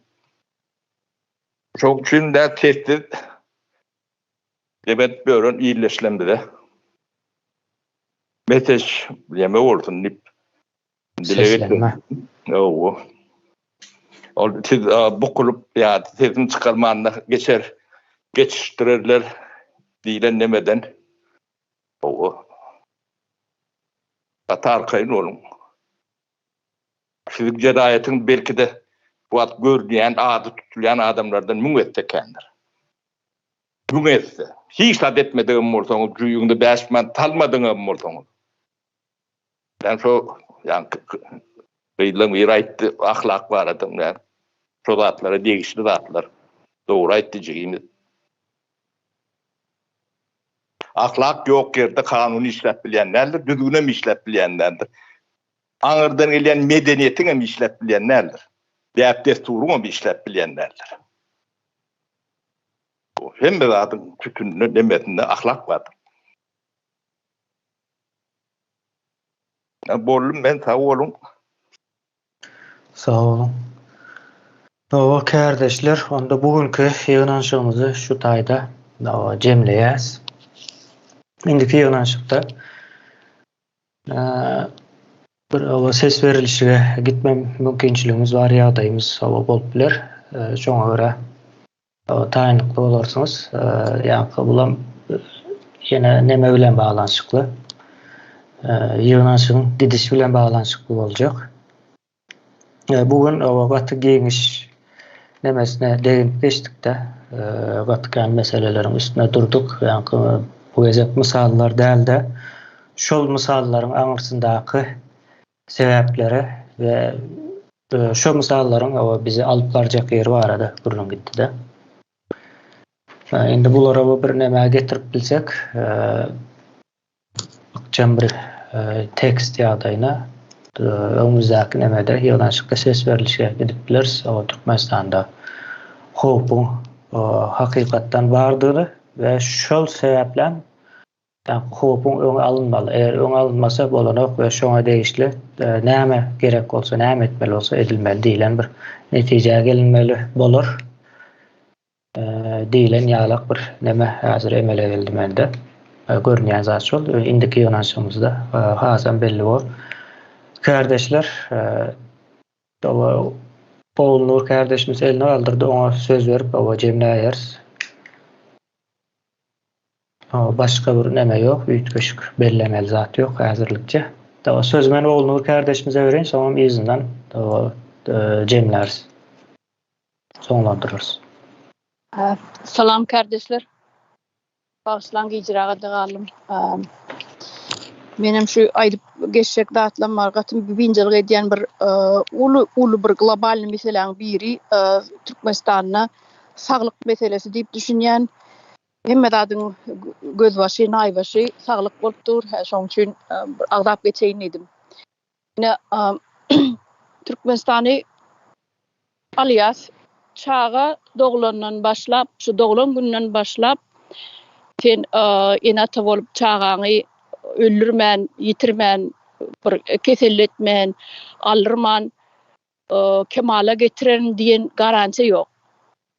Çok için de tehdit evet böyle iyileşlemdi de. Mesaj yeme olsun nip. Seslenme. O. Bu kulüp ya sesin çıkarmanına geçiştirirler diyen demeden. O. Atar kayın olun. Fizik cedayetin belki de bu at gördiyen, adı tutulayan adamlardan müngette kendir. Müngette. Hiç adetmediğim olsanız, cüyünde beşmen talmadığım olsanız. Ben şu, yani, kıyılan bir ayette ahlak var adam, yani. Şu zatlara, değişli zatlar. Doğru ayeteceğimiz. Ahlak yok yerde kanunu işlep bilenlerdir, düzgüne mi işlep bilenlerdir. Anırdan gelen medeniyetin mi işlep bilenlerdir. Deyip desturunu mu işlep bilenlerdir. Hem de zaten tütünlü demetinde ahlak vardır. Bollum ben sağ olun. Sağ olun. O kardeşler, onda bugünkü yığınanşığımızı şu taýda jemleýäs. Indiki yığınanşykda bir ses verilişige gitmem mümkinçiligimiz var ýagdaýymız bolup biler. Şoňa görä taýynykly bolarsyňız. Ýa-ni bulam ýene neme bilen baglanyşykly? Yığınanşygyň didişi bilen baglanyşykly boljak. Bugün Batı Geňiş nemesine değinmiştik-de Vatikan meselelerin üstüne durduk. Yani bu gezek misallar däl de şol misallaryň aňyrsyndaky sebäpleri ve şu misallaryň bizi alyp barjak ýeri barada gurulun gitdi-de. Endi bulara bir näme getirip bilsek, akçam bir tekst ýagdaýyna öňümüzdäki nämede ýygnaşykda ses verilişige gidip bileriz. O Türkmenistanda howpun hakykatdan bardygyny we şol sebäplen howpun öňe alınmaly. Eger öňe alınmasa bolanok we şoňa değişli näme gerek bolsa, näme etmeli bolsa edilmeli diýilen bir netijeye gelinmeli bolar. Diýilen ýaglak bir näme häzir emele geldi mende. Görnýän zat şol. Indiki ýygnaşygymyzda hazan belli bol. Kardeşler, Paul Nur kardeşimiz eline aldırdı, ona söz verip jemleýäris. Başka bir näme ýok, büýtgeşik bellemeli zat ýok häzirlikçe. Söz meni Paul Nur kardeşimize bereň, soňam izinden jemläris. Soňlandyryrys. Salam kardeşler. Başlangıç icraga dağalım. Benim şu aýdyp geçecek datlar margatym birinjilik edýän bir uly bir global meseleň biri Türkmenistanyna saglyk meselesi diýip düşünýän hemme dadyň gözbaşy, naýbaşy saglyk bolupdyr. Şoň üçin agdap geçeýin edim. Ine Türkmenistany alias çağa doglandan başlap, şu doglan günden başlap sen enata bolup çağaňy öldürmän, yitirmän, bir keselletmän, alyrman, kemala getiren diýen garanti ýok.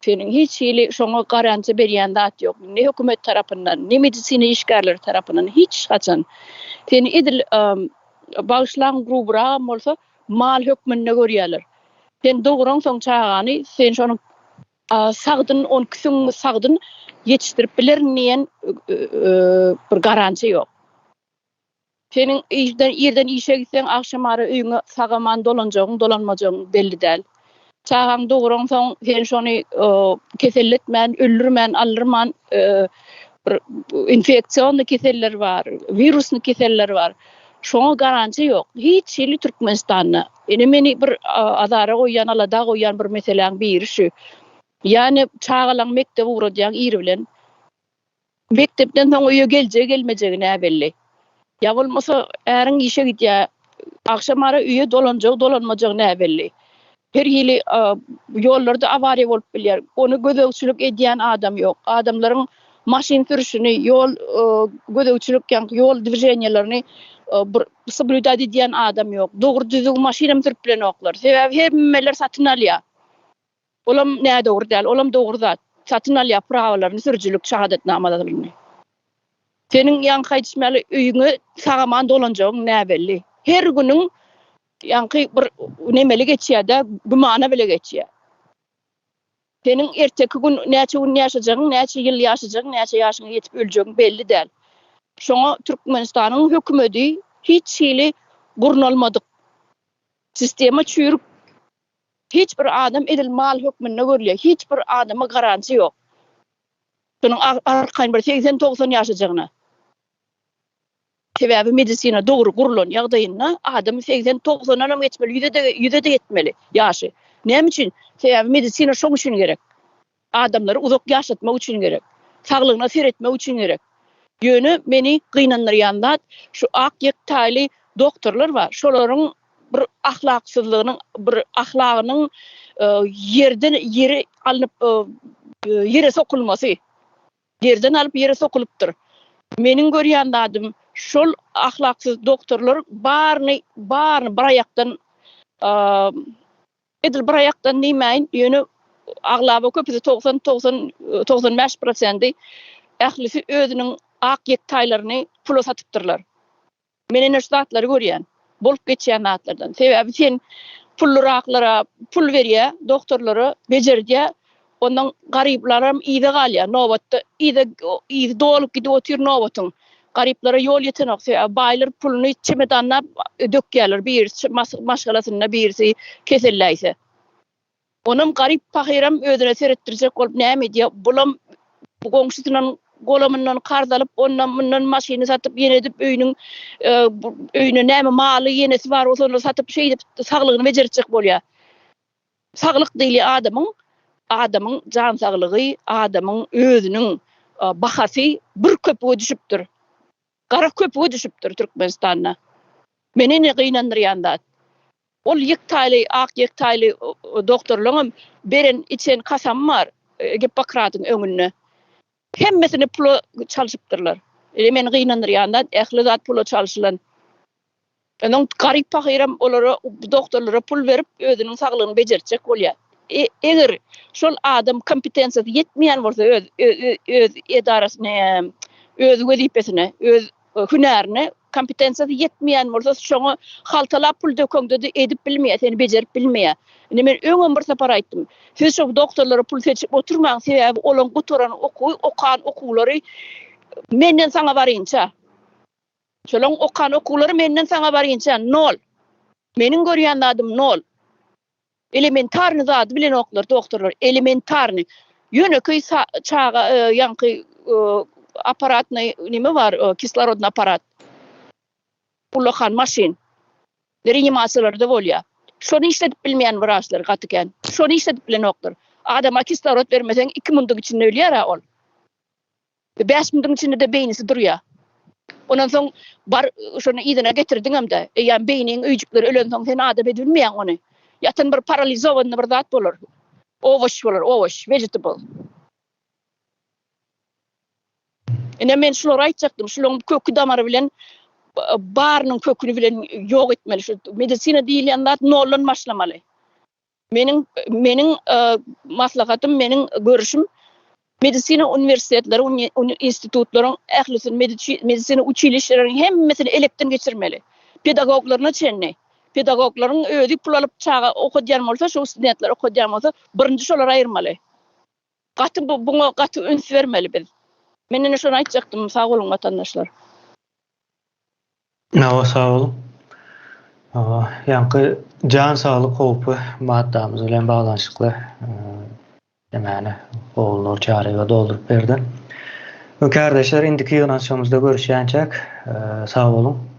Senin hiç ýyly şoňa garanti berýän zat ýok. Ne hökümet tarapyndan, ne medisina işgärleri tarapyndan hiç haçan. Sen edil bagşlan grubra bolsa mal hökmünde görýärler. Sen dogran soň çağany, sen şonu sagdyn, on küsüň sagdyn yetiştirip bilerniýen bir garanti ýok. Senin yerden işe gitsen akşamary öýüňe sagaman dolanjagyň, dolanmajagyň belli däl. Çağaň dogran soň sen şonu keselletmän, öldürmän, alyrman, bir infeksiýonly keseller var, virusly keseller var. Şoňa garanti ýok. Hiç ýyly Türkmenistanyna. Meni bir azara goýan, alada goýan bir meseleň biri şu. Yani çağalan mektep uğradýan iri bilen Mektepden soň öýe gelmejegi näme belli. Ya bolmasa äriň işe gitýär, akşam ara öýe dolanmajak näme belli. Her hili yollarda avariya bolup bilýär. Onu gözegçilik edýän adam ýok. Adamlaryň maşin sürüşini, yol gözegçilik ýa-ni yol diwjeniýalaryny sablüdat edýän adam ýok. Dogry düzgün maşinam sürüp bilen oklar. Sebäbi hemmeler satyn alýar. Olam näme dogry däl, olam dogry zat. Satyn alýar prawalaryny, sürüjülük şahadatnamalaryny. Senin ýa-ni haýdysmaly öýüňe sagaman dolanjagyň näme belli. Her günüň ýa-ni bir nemeli geçýär-de, gumana bile geçýär. Senin erteki gün näçe gün ýaşajagyň, näçe ýyl ýaşajagyň, näçe ýaşyňa ýetip öljegiň belli däl. Şoňa Türkmenistanyň hökümeti hiç hili gurnalmadyk. Sistema çürük. Hiç bir adam edil mal hökmünde görülýär. Hiç bir adama garanti ýok. Şonuň arkaň bir 80-90 ýaşajagyna. Sebäbi medisina dogry gurulan ýagdaýynda adam 80-90 adam geçmeli, ýüze de yetmeli ýaşy. Näme üçin? Sebäbi medisina şoň üçin gerek. Adamlary uzak ýaşatmak üçin gerek. Saglygyna seretmek üçin gerek. Ýöne meni gynandyrýanlar şu ak ýektaýly doktorlar bar. Şolaryň bir ahlaksyzlygynyň, bir ahlagynyň yerden yere alyp yere sokulmasy. Yerden alyp yere sokulupdyr. Meniň görýändim şol ahlaksyz doktorlar barny bir aýakdan edil bir aýakdan nämeýin ýöne aglaba köpüsi 90-95% ählisi özüniň ak ýektaýlaryny pula satypdyrlar. Menen şu zatlary görýän, bolup geçýän zatlardan. Sebäbi sen pulluraklara pul berýär, doktorlara bejerýär. Ondan garyplaram ýyda galýar. Nobatda ýyda dolup gidip otyr nobatyň. Garyplara ýol ýetenek. Baýlar puluny çemedanlap dökýärler. Birisi maşgalasyna, birisi keselläýse. Onam garyp pahyram özüne seretdirjek bolup näme diýär? Bulam bu goňşusynyň golamyndan karz alyp ondan bundan maşyny satyp ýene-de öýüne näme maly ýenesi bar bolsa satyp şey edip saglygyny bejerjek bolýar. Saglyk diýili adamyň jan saglygy, adamyň özüniň bahasy bir köpüge düşüpdir. Gara köpüge düşüpdir Türkmenistanda. Meni ne gynandyrýanlar. Ol ýektaýly, ak ýektaýly doktorlaryň beren içen kasam bar, Hippokratyň öňünde. Hemmesini pula çalyşypdyrlar. Meni gynandyrýanlar, ähli zat pula çalyşylan. Onuň garyp pahyram olara doktorlara pul berip özüniň saglygyny bejerjek bolýar. Eger şol adam kompetensiýasy ýetmeýän bolsa öz edarasyny, öz wezipesine, öz hünerini kompetensiýasy ýetmeýän bolsa şoňa haltalap pul döküňde edip bilmeýär, seni bejerip bilmeýär. Men öňe bir separ aýtdym. Siz şu doktorlara pul seçip oturmaň sebäbi olan guturan okan okulary menden saňa barýança. Şolaň okan okulary menden saňa barýança nol. Meniň görýändim nol. Elementarny zat bilen oklar doktorlar, elementarny. Ýöneköy çağa ýanky aparatny nime bar, kislorodny aparat. Ulahan maşin. Reanimasiýalarda bolýar. Şonu işledip bilmeýän wraçlar gatyken. Şonu işledip bilen oklar. Adama kislorod bermesen 2 minutiň içinde ölýär ol. 5 minutiň içinde de beýnisi durýar. Ondan soň bar şonu ýydyna getirdiňemde, ýa beýniň öýjükleri ölen soň sen adam edilmeýän ony. Ýatan bir paralizowany bir zat bolar. Owaş, vegetable. Men şolary aýtjakdym, şolaryň kökü damary bilen barnyň köküni bilen ýok etmeli. Şu medisina diýilen zat noldan başlamaly. Meniň maslahatym, meniň görüşüm medisina universitetleri, institutlaryň ählisini medisina uçilişlerini hemmesini elekden geçirmeli. Pedagoglaryna çenni. Pedagoglaryň özü pul alyp çağa okudýan bolsa, şu studentler okudýan bolsa, birinji şolary aýyrmaly. Buňa gaty üns bermeli biz. Men ene şonu aýtjakdym, sag bolun watandaşlar. Sağ olun. Ýanky jan saglyk howpy maddamyz bilen baglanşykly demäni bolunur çarega doldurup berdin. Kardeşler, indiki ýygnaşmamyzda görüşýänçek. Sağ olun.